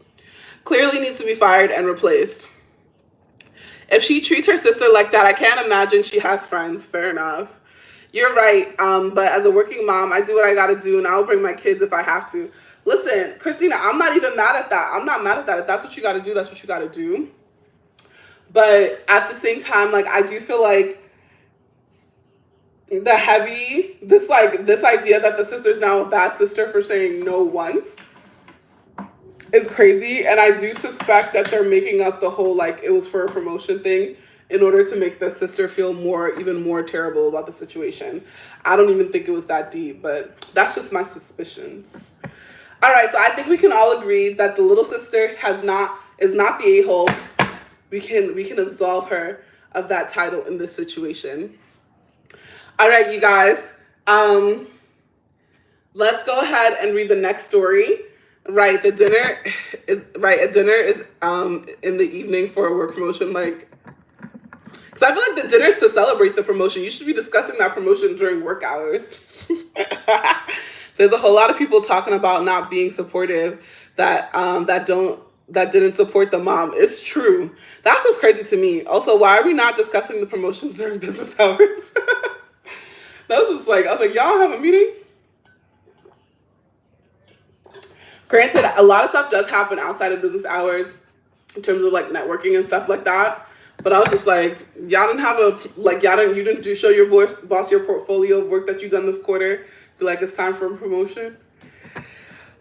Clearly needs to be fired and replaced. If she treats her sister like that, I can't imagine she has friends. Fair enough. You're right. But as a working mom, I do what I got to do, and I'll bring my kids if I have to. Listen, Christina, I'm not even mad at that. I'm not mad at that. If that's what you got to do, that's what you got to do. But at the same time, like, I do feel like this idea that the sister's now a bad sister for saying no once is crazy. And I do suspect that they're making up the whole, like, it was for a promotion thing in order to make the sister feel even more terrible about the situation. I don't even think it was that deep, but that's just my suspicions. All right, so I think we can all agree that the little sister is not the a-hole. We can absolve her of that title in this situation. All right, you guys. Let's go ahead and read the next story. Right, a dinner is in the evening for a work promotion, like. Because I feel like the dinner's to celebrate the promotion. You should be discussing that promotion during work hours. There's a whole lot of people talking about not being supportive that didn't support the mom. It's true. That's what's crazy to me. Also, why are we not discussing the promotions during business hours? That was just like, I was like, y'all have a meeting? Granted, a lot of stuff does happen outside of business hours in terms of like networking and stuff like that. But I was just like, y'all didn't show your boss your portfolio of work that you've done this quarter. Be like, it's time for a promotion.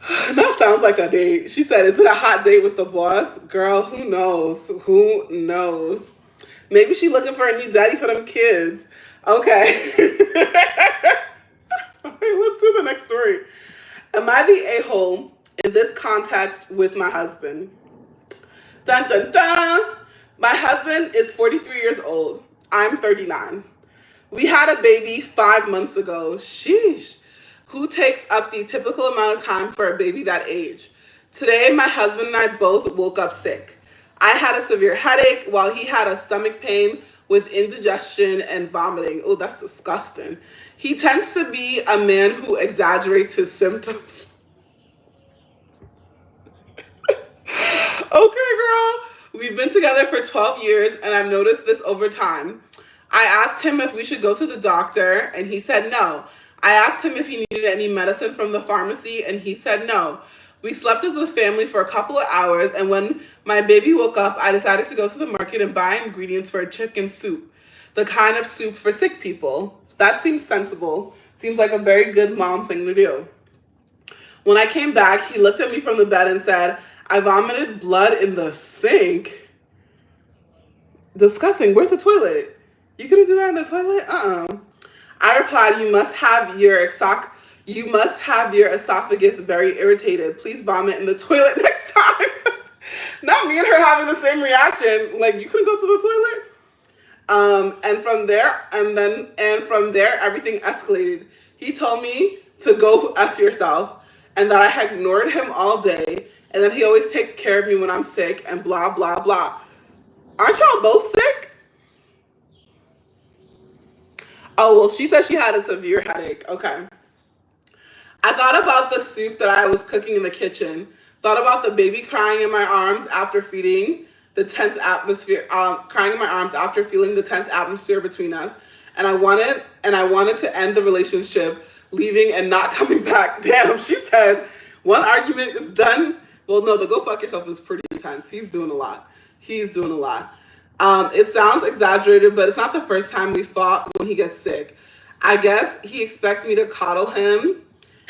That sounds like a date. She said, is it a hot date with the boss? Girl, who knows? Who knows? Maybe she looking for a new daddy for them kids. Okay. All right, let's do the next story. Am I the a-hole in this context with my husband? Dun, dun, dun. My husband is 43 years old. I'm 39. We had a baby 5 months ago. Sheesh. Who takes up the typical amount of time for a baby that age? Today, my husband and I both woke up sick. I had a severe headache while he had a stomach pain with indigestion and vomiting. Oh, that's disgusting. He tends to be a man who exaggerates his symptoms. Okay, girl. We've been together for 12 years, and I've noticed this over time. I asked him if we should go to the doctor, and he said no. I asked him if he needed any medicine from the pharmacy, and he said no. We slept as a family for a couple of hours, and when my baby woke up, I decided to go to the market and buy ingredients for a chicken soup, the kind of soup for sick people. That seems sensible. Seems like a very good mom thing to do. When I came back, he looked at me from the bed and said, I vomited blood in the sink. Disgusting. Where's the toilet? You couldn't do that in the toilet? I replied, you must have your esophagus very irritated. Please vomit in the toilet next time. Not me and her having the same reaction. Like, you couldn't go to the toilet? And from there, everything escalated. He told me to go F yourself and that I had ignored him all day and that he always takes care of me when I'm sick and blah, blah, blah. Aren't y'all both sick? Oh, well, she said she had a severe headache. Okay. I thought about the soup that I was cooking in the kitchen. Thought about the baby crying in my arms after feeding the tense atmosphere, crying in my arms after feeling the tense atmosphere between us. And I wanted to end the relationship, leaving and not coming back. Damn, she said, one argument is done. Well, no, the go fuck yourself is pretty intense. He's doing a lot. It sounds exaggerated, but it's not the first time we fought when he gets sick. I guess he expects me to coddle him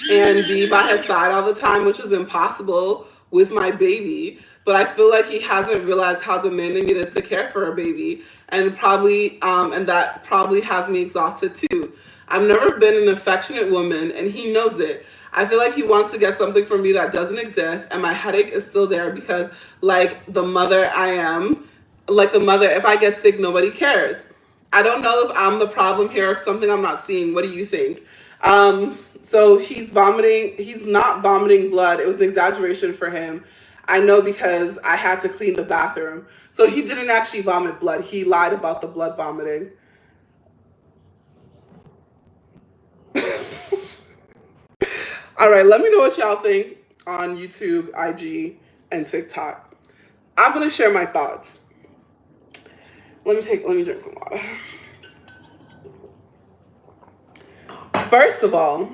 and be by his side all the time, which is impossible with my baby. But I feel like he hasn't realized how demanding it is to care for a baby, and that probably has me exhausted too. I've never been an affectionate woman, and he knows it. I feel like he wants to get something from me that doesn't exist, and my headache is still there because, like the mother, if I get sick, nobody cares. I don't know if I'm the problem here, if something I'm not seeing. What do you think? So he's vomiting. He's not vomiting blood. It was an exaggeration for him. I know because I had to clean the bathroom. So he didn't actually vomit blood. He lied about the blood vomiting. All right, let me know what y'all think on YouTube, IG, and TikTok. I'm going to share my thoughts. Let me drink some water. First of all,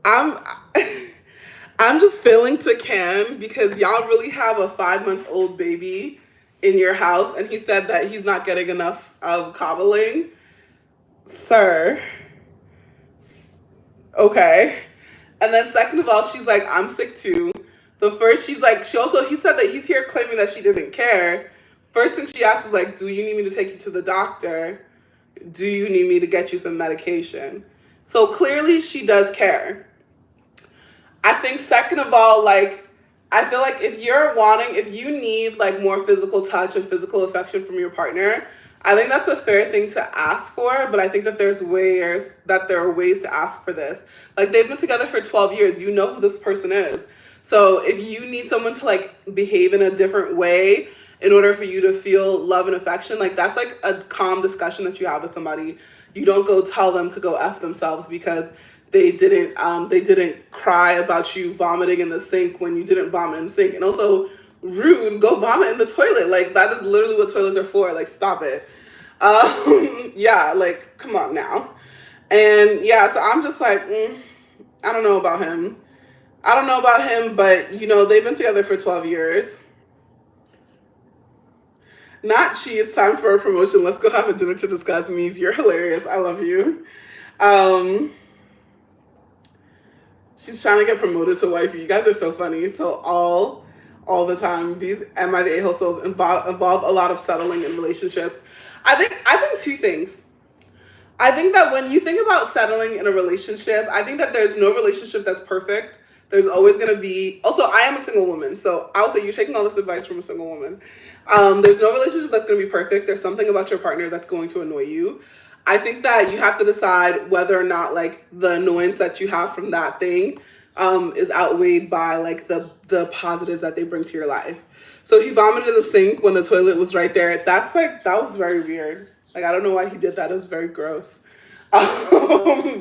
I'm I'm just failing to can because y'all really have a 5-month-old baby in your house, and he said that he's not getting enough of coddling. Sir. Okay. And then second of all, she's like, I'm sick too. He said that he's here claiming that she didn't care. First thing she asked is like, do you need me to take you to the doctor? Do you need me to get you some medication? So clearly she does care. I think second of all, like, I feel like if you need like more physical touch and physical affection from your partner, I think that's a fair thing to ask for, but I think that there are ways to ask for this. Like, they've been together for 12 years. You know who this person is. So if you need someone to like behave in a different way in order for you to feel love and affection, like that's like a calm discussion that you have with somebody. You don't go tell them to go F themselves because they didn't cry about you vomiting in the sink when you didn't vomit in the sink. And also, rude, go vomit in the toilet. Like, that is literally what toilets are for. Like, stop it. Yeah, like, come on now. And yeah, so I'm just like, I don't know about him. But you know, they've been together for 12 years. Not she, it's time for a promotion. Let's go have a dinner to discuss me's. You're hilarious. I love you. She's trying to get promoted to wifey. You guys are so funny. So all the time, these Am I the A-hole souls involve a lot of settling in relationships. I think two things. I think that when you think about settling in a relationship, I think that there's no relationship that's perfect. There's always going to be, also, I am a single woman, so I would say you're taking all this advice from a single woman. There's no relationship that's going to be perfect. There's something about your partner that's going to annoy you. I think that you have to decide whether or not like the annoyance that you have from that thing is outweighed by like the positives that they bring to your life. So he vomited in the sink when the toilet was right there. That's like, that was very weird. Like, I don't know why he did that. It was very gross. That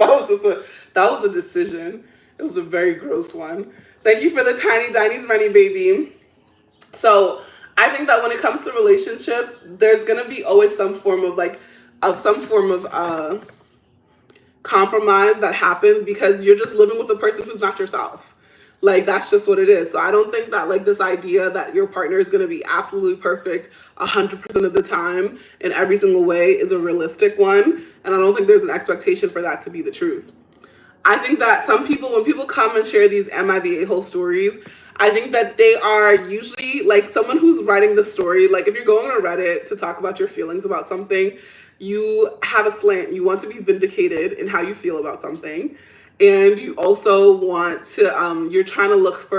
was a decision. It was a very gross one. Thank you for the tiny Diny's Rennie baby. So I think that when it comes to relationships, there's gonna be always some form of compromise that happens because you're just living with a person who's not yourself. Like, that's just what it is. So I don't think that like this idea that your partner is going to be absolutely perfect 100% of the time in every single way is a realistic one. And I don't think there's an expectation for that to be the truth. I think that some people, when people come and share these "Am I the a-hole" stories, I think that they are usually like someone who's writing the story. Like, if you're going on Reddit to talk about your feelings about something, you have a slant. You want to be vindicated in how you feel about something. And you also want to, you're trying to look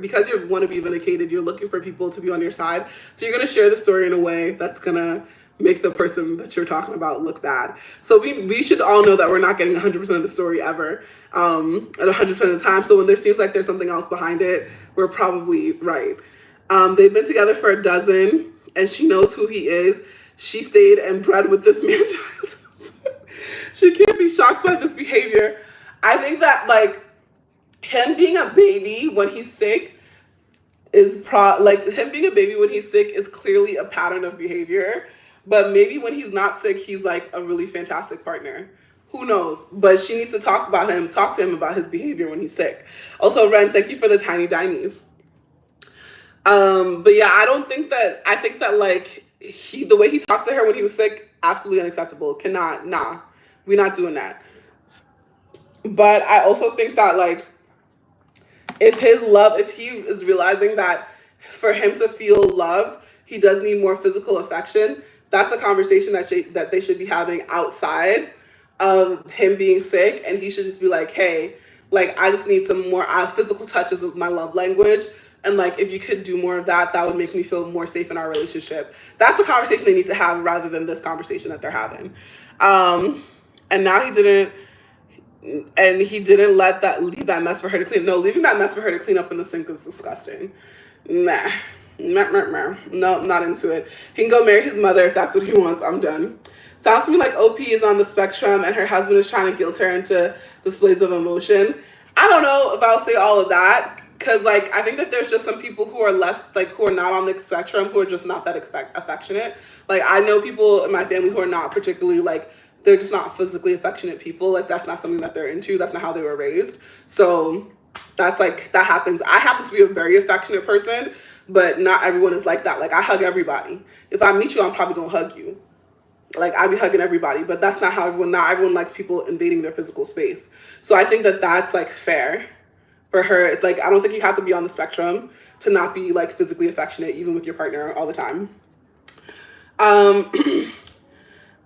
because you want to be vindicated, you're looking for people to be on your side. So you're going to share the story in a way that's going to make the person that you're talking about look bad. So we should all know that we're not getting 100% of the story ever at 100% of the time. So when there seems like there's something else behind it, we're probably right. They've been together for a dozen, and she knows who he is. She stayed and bred with this man child. She can't be shocked by this behavior. I think that like him being a baby when he's sick is clearly a pattern of behavior. But maybe when he's not sick, he's like a really fantastic partner. Who knows? But she needs to talk to him about his behavior when he's sick. Also, Ren, thank you for the tiny Diny's. But yeah, I think that like the way he talked to her when he was sick, absolutely unacceptable. We're not doing that. But I also think that like if he is realizing that for him to feel loved, he does need more physical affection, that's a conversation that they should be having outside of him being sick. And he should just be like, hey, like, I just need some more physical touches of my love language. And like, if you could do more of that, that would make me feel more safe in our relationship. That's the conversation they need to have rather than this conversation that they're having. And now he didn't leave that mess for her to clean. No, leaving that mess for her to clean up in the sink is disgusting. Nah. No, not into it. He can go marry his mother if that's what he wants. I'm done. Sounds to me like OP is on the spectrum and her husband is trying to guilt her into displays of emotion. I don't know if I'll say all of that, because like I think that there's just some people who are less like who are not on the spectrum, who are just not that affectionate. Like, I know people in my family who are not particularly like, they're just not physically affectionate people. Like, that's not something that they're into. That's not how they were raised. So that's like, that happens. I happen to be a very affectionate person, but not everyone is like that. Like, I hug everybody. If I meet you, I'm probably gonna hug you. Like, I be hugging everybody, but that's not how not everyone likes people invading their physical space. So I think that that's like fair for her. It's like, I don't think you have to be on the spectrum to not be like physically affectionate, even with your partner all the time.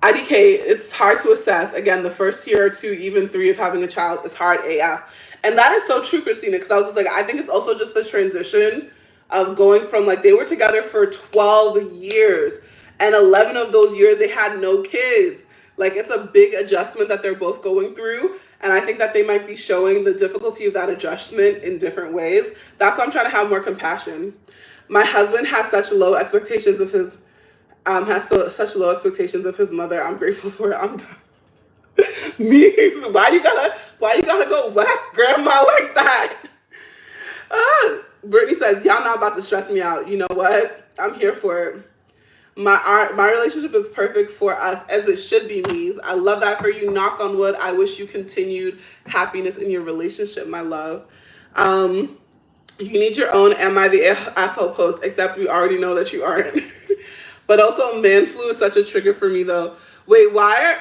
IDK, it's hard to assess. Again, the first year or two, even 3 of having a child is hard AF. And that is so true, Christina, because I was just like, I think it's also just the transition of going from like, they were together for 12 years and 11 of those years they had no kids. Like, it's a big adjustment that they're both going through. And I think that they might be showing the difficulty of that adjustment in different ways. That's why I'm trying to have more compassion. My husband has such low expectations of his such low expectations of his mother. I'm grateful for it. I'm done. Me, why you gotta go whack grandma like that? Brittany says, y'all not about to stress me out. You know what? I'm here for it. My relationship is perfect for us, as it should be, Mies. I love that for you. Knock on wood. I wish you continued happiness in your relationship, my love. You need your own Am I the Asshole post, except we already know that you aren't. But also, man flu is such a trigger for me, though. Wait, why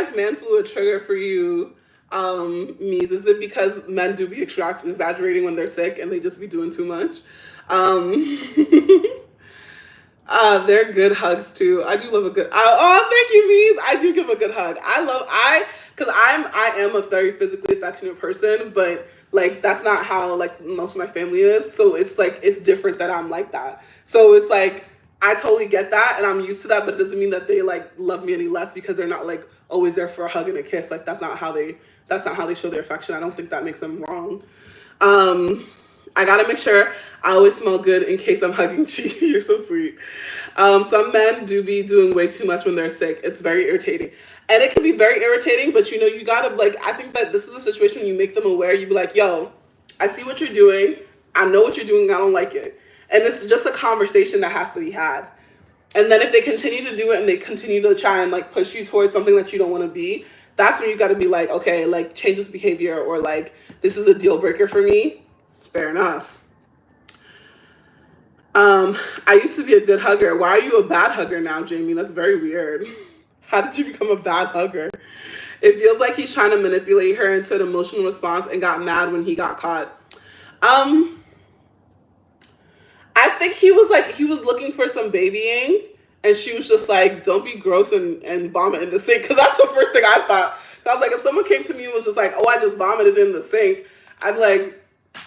is man flu a trigger for you, Mies? Is it because men do be exaggerating when they're sick and they just be doing too much? They're good hugs too. I do love a good. Oh, thank you, Mies. I do give a good hug. I am a very physically affectionate person, but Like, that's not how, like, most of my family is. So it's like, it's different that I'm like that. So it's like, I totally get that and I'm used to that, but it doesn't mean that they like love me any less because they're not like always there for a hug and a kiss. Like, that's not how they show their affection. I don't think that makes them wrong. I gotta make sure I always smell good in case I'm hugging Cee. You're so sweet. Some men do be doing way too much when they're sick. It's very irritating. And it can be very irritating, but you know, you gotta, like, I think that this is a situation when you make them aware. You be like, yo, I see what you're doing. I know what you're doing. I don't like it. And it's just a conversation that has to be had. And then if they continue to do it and they continue to try and like push you towards something that you don't want to be, that's when you got to be like, okay, like change this behavior, or like, this is a deal breaker for me. Fair enough. I used to be a good hugger. Why are you a bad hugger now, Jamie? That's very weird. How did you become a bad hugger? It feels like he's trying to manipulate her into an emotional response and got mad when he got caught. I think he was looking for some babying, and she was just like, don't be gross and vomit in the sink. Because that's the first thing I thought. I was like, if someone came to me and was just like, oh, I just vomited in the sink, I'd be like,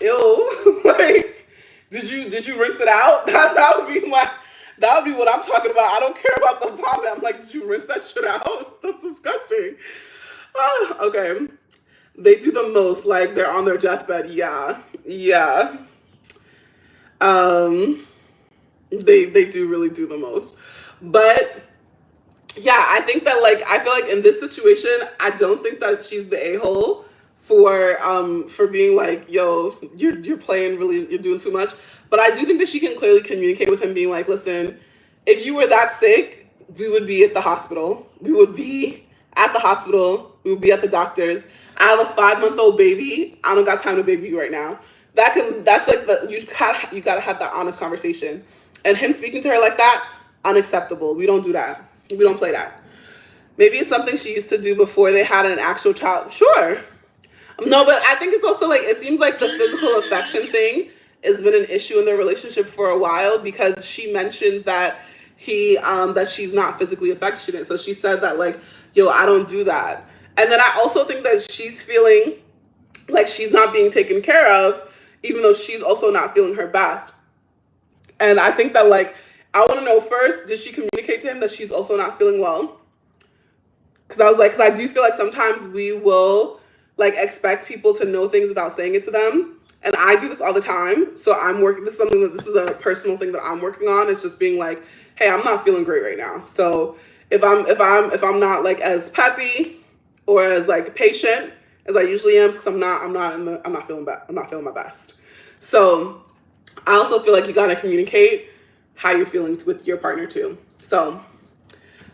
ew. Like, did you rinse it out? That would be what I'm talking about. I don't care about the vomit. I'm like, did you rinse that shit out? That's disgusting. Okay. They do the most, like they're on their deathbed. Yeah. Yeah. They do really do the most. But yeah, I think that, like, I feel like in this situation, I don't think that she's the a-hole for being like, yo, you're playing really, you're doing too much. But I do think that she can clearly communicate with him, being like, listen, if you were that sick, we would be at the hospital. We would be at the hospital. We would be at the doctor's. I have a 5-month-old baby. I don't got time to baby you right now. That's like you gotta have that honest conversation. And him speaking to her like that, unacceptable. We don't do that. We don't play that. Maybe it's something she used to do before they had an actual child. Sure. No, but I think it's also like, it seems like the physical affection thing has been an issue in their relationship for a while, because she mentions that that she's not physically affectionate. So she said that, like, yo, I don't do that. And then I also think that she's feeling like she's not being taken care of, even though she's also not feeling her best. And I think that, like, I want to know first, did she communicate to him that she's also not feeling well? Because I do feel like sometimes we will, like, expect people to know things without saying it to them. And I do this all the time. So this is a personal thing that I'm working on. It's just being like, hey, I'm not feeling great right now. So if I'm not like as peppy or as like patient as I usually am, because I'm not feeling my best. So I also feel like you gotta communicate how you're feeling with your partner too. So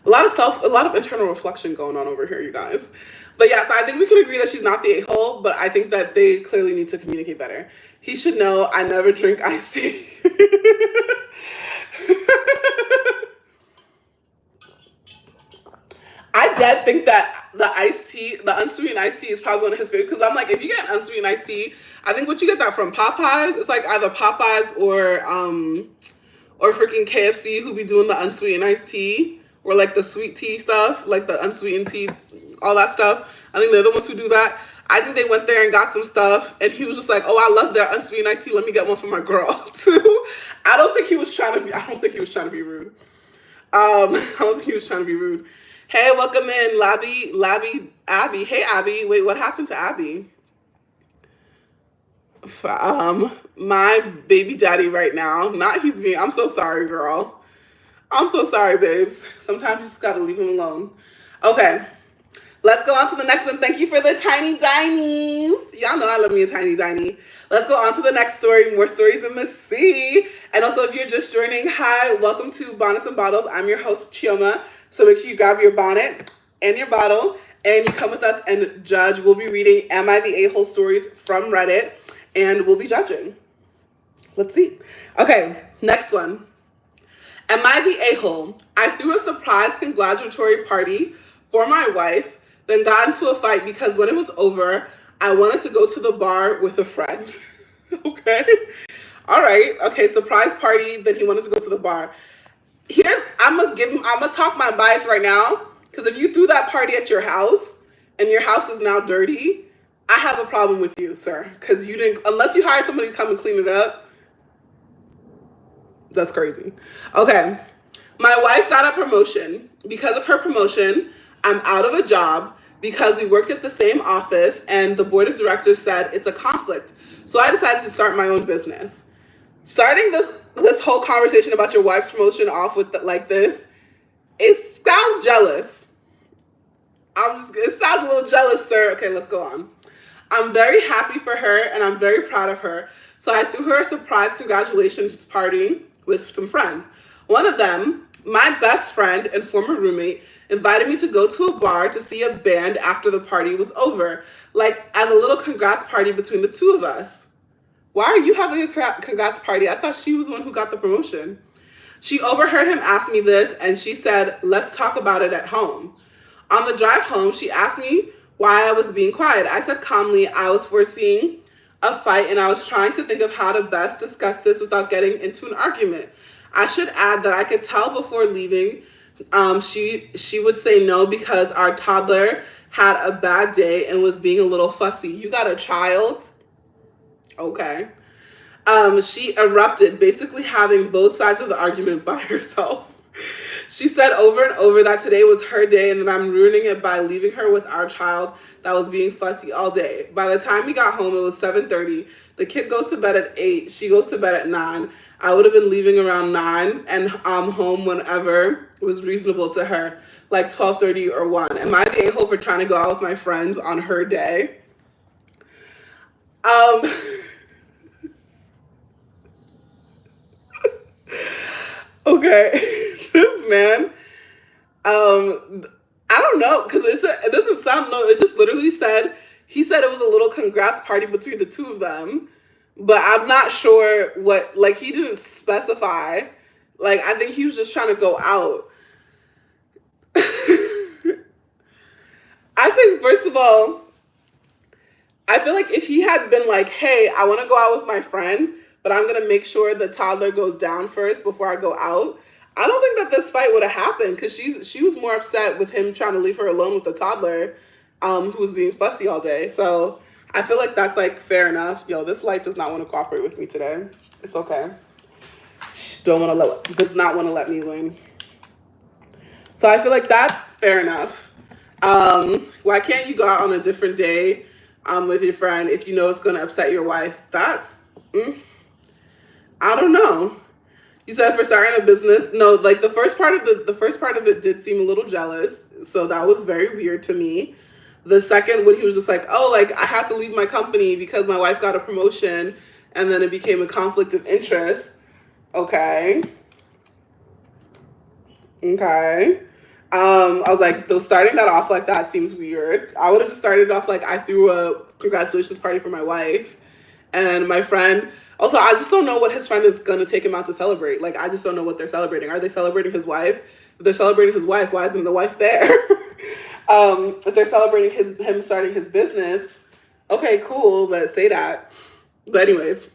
a lot of internal reflection going on over here, you guys. But yeah, so I think we can agree that she's not the a-hole, but I think that they clearly need to communicate better. He should know I never drink iced tea. I did think that the unsweetened iced tea is probably one of his favorites, because I'm like, if you get unsweetened iced tea, I think what you get that from Popeyes, it's like either Popeyes or freaking KFC, who be doing the unsweetened iced tea, or like the sweet tea stuff, like the unsweetened tea, all that stuff. I think they're the ones who do that. I think they went there and got some stuff, and he was just like, oh, I love their unsweetened iced tea. Let me get one for my girl too. I don't think he was trying to be rude. I don't think he was trying to be rude. Hey, welcome in, Abby. Hey, Abby. Wait, what happened to Abby? My baby daddy right now. I'm so sorry, girl. I'm so sorry, babes. Sometimes you just gotta leave him alone. Okay, let's go on to the next one. Thank you for the tiny dinies. Y'all know I love me a tiny diny. Let's go on to the next story. More stories in Miss C. And also, if you're just joining, hi, welcome to Bonnets and Bottles. I'm your host, Chioma. So make sure you grab your bonnet and your bottle, and you come with us and judge. We'll be reading Am I the A-hole stories from Reddit, and we'll be judging. Let's see. Okay, next one. Am I the a-hole? I threw a surprise congratulatory party for my wife, then got into a fight because when it was over, I wanted to go to the bar with a friend. Okay. All right. Okay, surprise party, then he wanted to go to the bar. I'm gonna talk my bias right now, because if you threw that party at your house and your house is now dirty, I have a problem with you, sir, because you didn't, unless you hired somebody to come and clean it up. That's crazy. Okay. My wife got a promotion. Because of her promotion, I'm out of a job because we worked at the same office and the board of directors said it's a conflict. So I decided to start my own business. Starting this whole conversation about your wife's promotion off with like this, it sounds jealous. It sounds a little jealous, sir. Okay, let's go on. I'm very happy for her and I'm very proud of her. So I threw her a surprise congratulations party with some friends. One of them, my best friend and former roommate, invited me to go to a bar to see a band after the party was over, like as a little congrats party between the two of us. Why are you having a congrats party? I thought she was the one who got the promotion. She overheard him ask me this and she said, let's talk about it at home. On the drive home, she asked me why I was being quiet. I said calmly I was foreseeing a fight and I was trying to think of how to best discuss this without getting into an argument. I should add that I could tell before leaving she would say no because our toddler had a bad day and was being a little fussy. You got a child? Okay. She erupted, basically having both sides of the argument by herself. She said over and over that today was her day and that I'm ruining it by leaving her with our child that was being fussy all day. By the time we got home, it was 7:30. The kid goes to bed at 8. She goes to bed at 9. I would have been leaving around 9 and home whenever it was reasonable to her, like 12:30 or 1. Am I the a-hole for trying to go out with my friends on her day? Okay. This man, I don't know, because it doesn't sound, no, it just literally said, he said it was a little congrats party between the two of them, but I'm not sure what, like, he didn't specify. Like, I think he was just trying to go out. I think, first of all, I feel like if he had been like, hey, I want to go out with my friend, but I'm going to make sure the toddler goes down first before I go out, I don't think that this fight would have happened because she was more upset with him trying to leave her alone with the toddler who was being fussy all day. So I feel like that's like fair enough. Yo, this light does not want to cooperate with me today. It's okay. Does not want to let me win. So I feel like that's fair enough. Why can't you go out on a different day with your friend if you know it's going to upset your wife? That's, I don't know. You said for starting a business. No, like the first part of it did seem a little jealous. So that was very weird to me. The second, when he was just like, oh, like I had to leave my company because my wife got a promotion and then it became a conflict of interest. Okay. I was like, though, starting that off like that seems weird. I would have just started off like I threw a congratulations party for my wife and my friend. Also, I just don't know what his friend is going to take him out to celebrate. Like, I just don't know what they're celebrating. Are they celebrating his wife? If they're celebrating his wife, why isn't the wife there? If they're celebrating him starting his business, okay, cool, but say that. But anyways,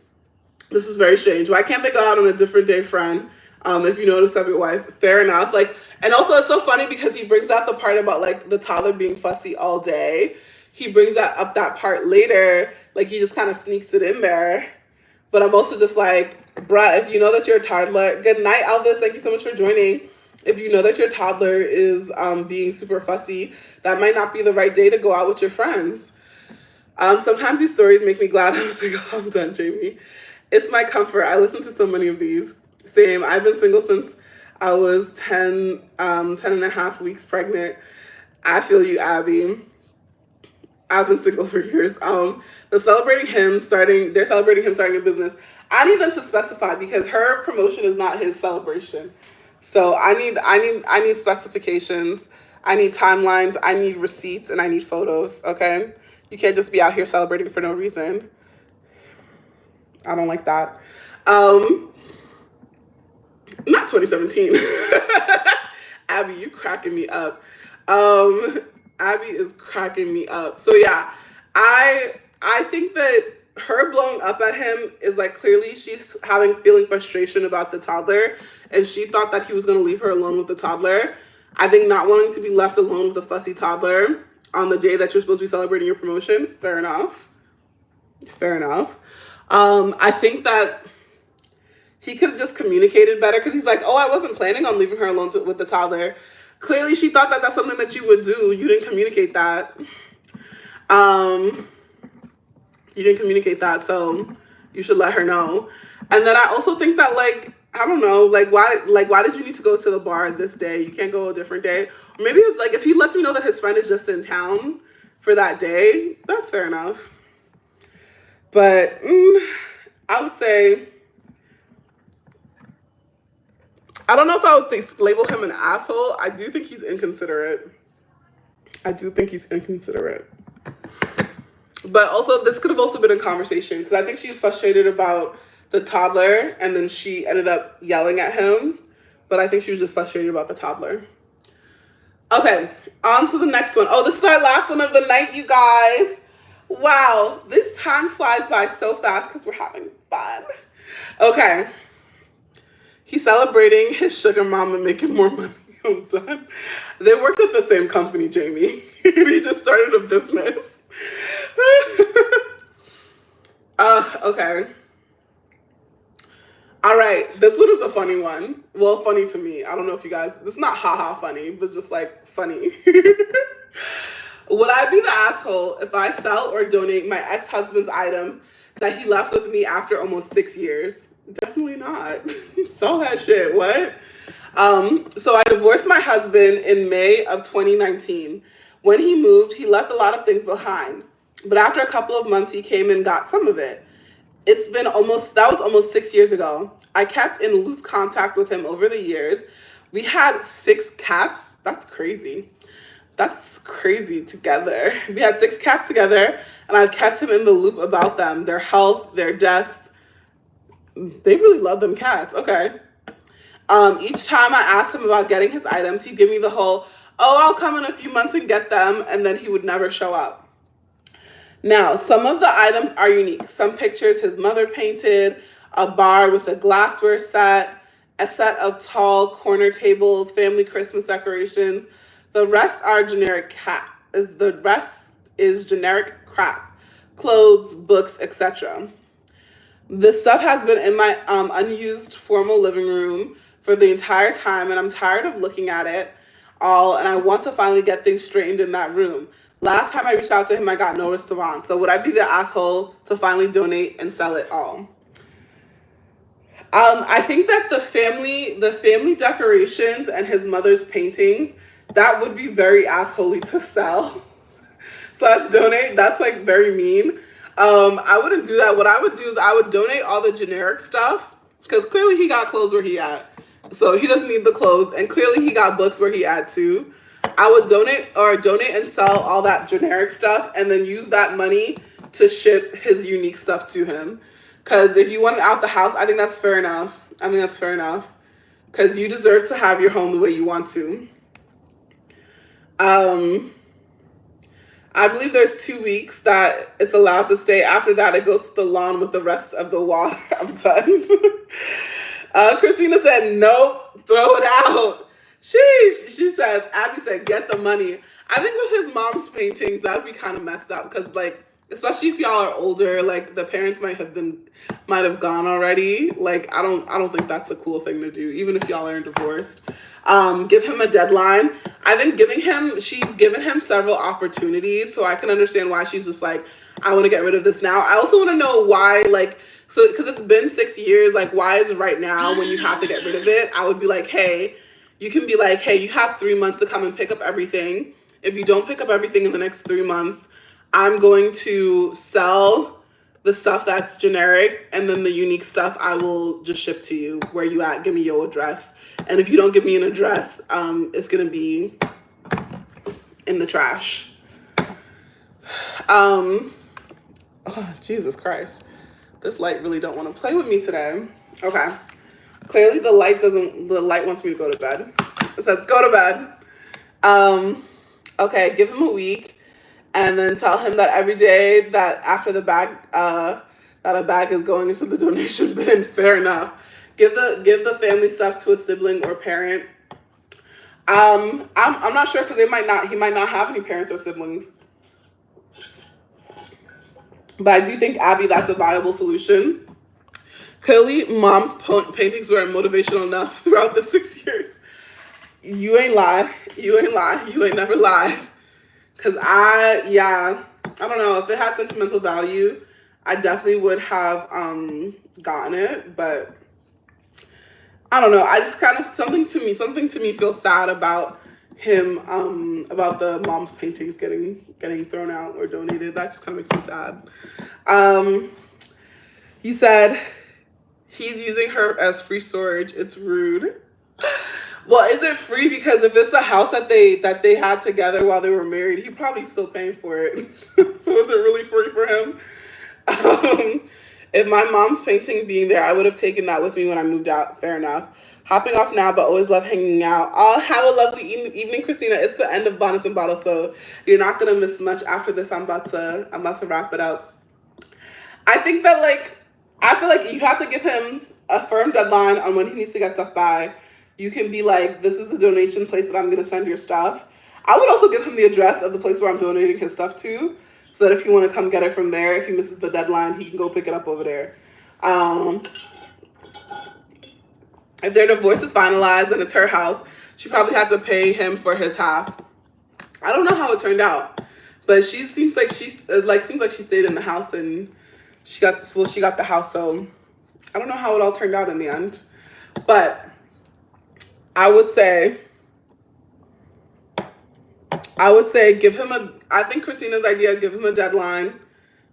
this was very strange. Why can't they go out on a different day, friend? If you notice of your wife, fair enough. Like, and also it's so funny because he brings out the part about like the toddler being fussy all day. He brings that part later. Like he just kind of sneaks it in there. But I'm also just like, bruh, if you know that your toddler, good night, Elvis. Thank you so much for joining. If you know that your toddler is being super fussy, that might not be the right day to go out with your friends. Sometimes these stories make me glad I'm single. I'm done, Jamie. It's my comfort. I listen to so many of these. Same. I've been single since I was 10 and a half weeks pregnant. I feel you, Abby. I've been single for years. They're celebrating him starting a business. I need them to specify because her promotion is not his celebration. So I need specifications. I need timelines. I need receipts and I need photos. Okay, you can't just be out here celebrating for no reason. I don't like that. Not 2017. Abby, you cracking me up. Abby is cracking me up. So yeah, I think that her blowing up at him is like clearly she's feeling frustration about the toddler and she thought that he was going to leave her alone with the toddler. I think not wanting to be left alone with a fussy toddler on the day that you're supposed to be celebrating your promotion. Fair enough. Fair enough. I think that he could have just communicated better, because he's like, oh, I wasn't planning on leaving her alone with the toddler. Clearly, she thought that that's something that you would do. You didn't communicate that. You didn't communicate that, so you should let her know. And then I also think that, like, I don't know, like, why did you need to go to the bar this day? You can't go a different day. Or maybe it's like, if he lets me know that his friend is just in town for that day, that's fair enough. But I would say, I don't know if I would label him an asshole. I do think he's inconsiderate. But also, this could have also been a conversation, because I think she was frustrated about the toddler, and then she ended up yelling at him. But I think she was just frustrated about the toddler. Okay, on to the next one. Oh, this is our last one of the night, you guys. Wow, this time flies by so fast because we're having fun. Okay. He's celebrating his sugar mama making more money. I'm done. They worked at the same company, Jamie. He just started a business. Okay. All right, this one is a funny one. Well, funny to me. I don't know if you guys, this is not haha funny, but just like funny. Would I be the asshole if I sell or donate my ex-husband's items that he left with me after almost 6 years? Definitely not. Sell that shit. What? So I divorced my husband in May of 2019. When he moved, he left a lot of things behind. But after a couple of months, he came and got some of it. That was almost 6 years ago. I kept in loose contact with him over the years. We had 6 cats. That's crazy. Together. We had 6 cats together, and I've kept him in the loop about them, their health, their deaths. They really love them cats. Okay. Each time I asked him about getting his items, he'd give me the whole, oh, I'll come in a few months and get them, and then he would never show up. Now, some of the items are unique. Some pictures his mother painted, a bar with a glassware set, a set of tall corner tables, family Christmas decorations. The rest are generic is generic crap, clothes, books, etc. This stuff has been in my unused formal living room for the entire time, and I'm tired of looking at it all, and I want to finally get things straightened in that room. Last time I reached out to him, I got no response. So would I be the asshole to finally donate and sell it all? I think that the family decorations and his mother's paintings, that would be very assholey to sell / donate. That's like very mean. I wouldn't do that. What I would do is I would donate all the generic stuff, because clearly he got clothes where he at. So he doesn't need the clothes, and clearly he got books where he at too. I would donate and sell all that generic stuff, and then use that money to ship his unique stuff to him. Because if you want it out the house, I think that's fair enough. Because you deserve to have your home the way you want to. I believe there's 2 weeks that it's allowed to stay. After that, it goes to the lawn with the rest of the water. I'm done. Christina said, nope, throw it out. She said, Abby said, get the money. I think with his mom's paintings, that would be kind of messed up, because, like, especially if y'all are older, like, the parents might have gone already. Like, I don't think that's a cool thing to do, even if y'all are divorced. Give him a deadline. I think she's given him several opportunities, so I can understand why she's just like, I want to get rid of this now. I also want to know why, like, so, because it's been 6 years, like, why is it right now when you have to get rid of it? I would be like, hey, you can be like, hey, you have 3 months to come and pick up everything. If you don't pick up everything in the next 3 months, I'm going to sell the stuff that's generic, and then the unique stuff I will just ship to you. Where you at? Give me your address. And if you don't give me an address, it's going to be in the trash. Oh, Jesus Christ. This light really don't want to play with me today. Okay. Clearly the light wants me to go to bed. It says go to bed. Okay, give him a week, and then tell him that every day that after the bag, that a bag is going into the donation bin. Fair enough. Give the family stuff to a sibling or parent. I'm not sure because he might not have any parents or siblings. But I do think, Abby, that's a viable solution. Clearly, mom's paintings were motivational enough throughout the 6 years. You ain't lied. You ain't lied. You ain't never lied. Because yeah, I don't know. If it had sentimental value, I definitely would have gotten it. But I don't know. I just kind of, something to me feels sad about him, about the mom's paintings getting thrown out or donated. That just kind of makes me sad. He said he's using her as free storage. It's rude. Well, is it free? Because if it's a house that they had together while they were married, he probably still paying for it. So is it really free for him? If my mom's painting being there, I would have taken that with me when I moved out. Fair enough. Hopping off now, but always love hanging out. Oh, have a lovely evening, Christina. It's the end of Bonnets and Bottles, so you're not gonna miss much after this. I'm about to wrap it up. I think that, like, I feel like you have to give him a firm deadline on when he needs to get stuff by. You can be like, this is the donation place that I'm going to send your stuff. I would also give him the address of the place where I'm donating his stuff to, so that if you want to come get it from there, if he misses the deadline, he can go pick it up over there. If their divorce is finalized and it's her house, she probably had to pay him for his half. I don't know how it turned out, but she seems like she stayed in the house and she got the house. So I don't know how it all turned out in the end, but I would say give him I think Christina's idea, give him a deadline,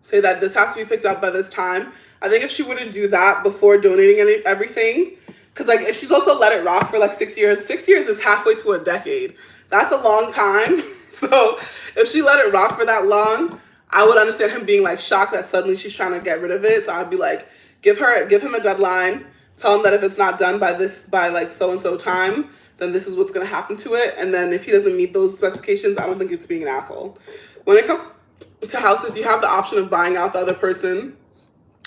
say that this has to be picked up by this time. I think if she were to do that before donating everything, because, like, if she's also let it rock for like 6 years, 6 years is halfway to a decade. That's a long time. So if she let it rock for that long, I would understand him being like shocked that suddenly she's trying to get rid of it. So I'd be like, give him a deadline. Tell him that if it's not done by like so-and-so time, then this is what's going to happen to it. And then if he doesn't meet those specifications, I don't think it's being an asshole. When it comes to houses, you have the option of buying out the other person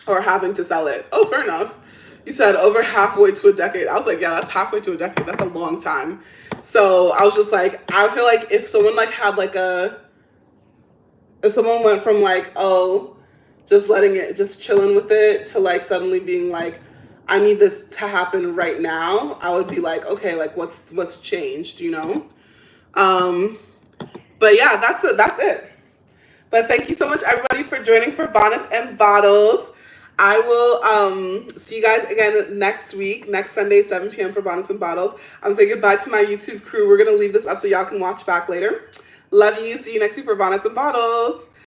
or having to sell it. Oh, fair enough. You said over halfway to a decade. I was like, yeah, that's halfway to a decade. That's a long time. So I was just like, I feel like if someone like had like if someone went from like, oh, just chilling with it to like suddenly being like, I need this to happen right now, I would be like, okay, like what's changed, you know? But yeah, that's it. But thank you so much, everybody, for joining for Bonnets and Bottles. I will see you guys again next week, next Sunday, 7 p.m. for Bonnets and Bottles. I'm saying goodbye to my YouTube crew. We're going to leave this up so y'all can watch back later. Love you. See you next week for Bonnets and Bottles.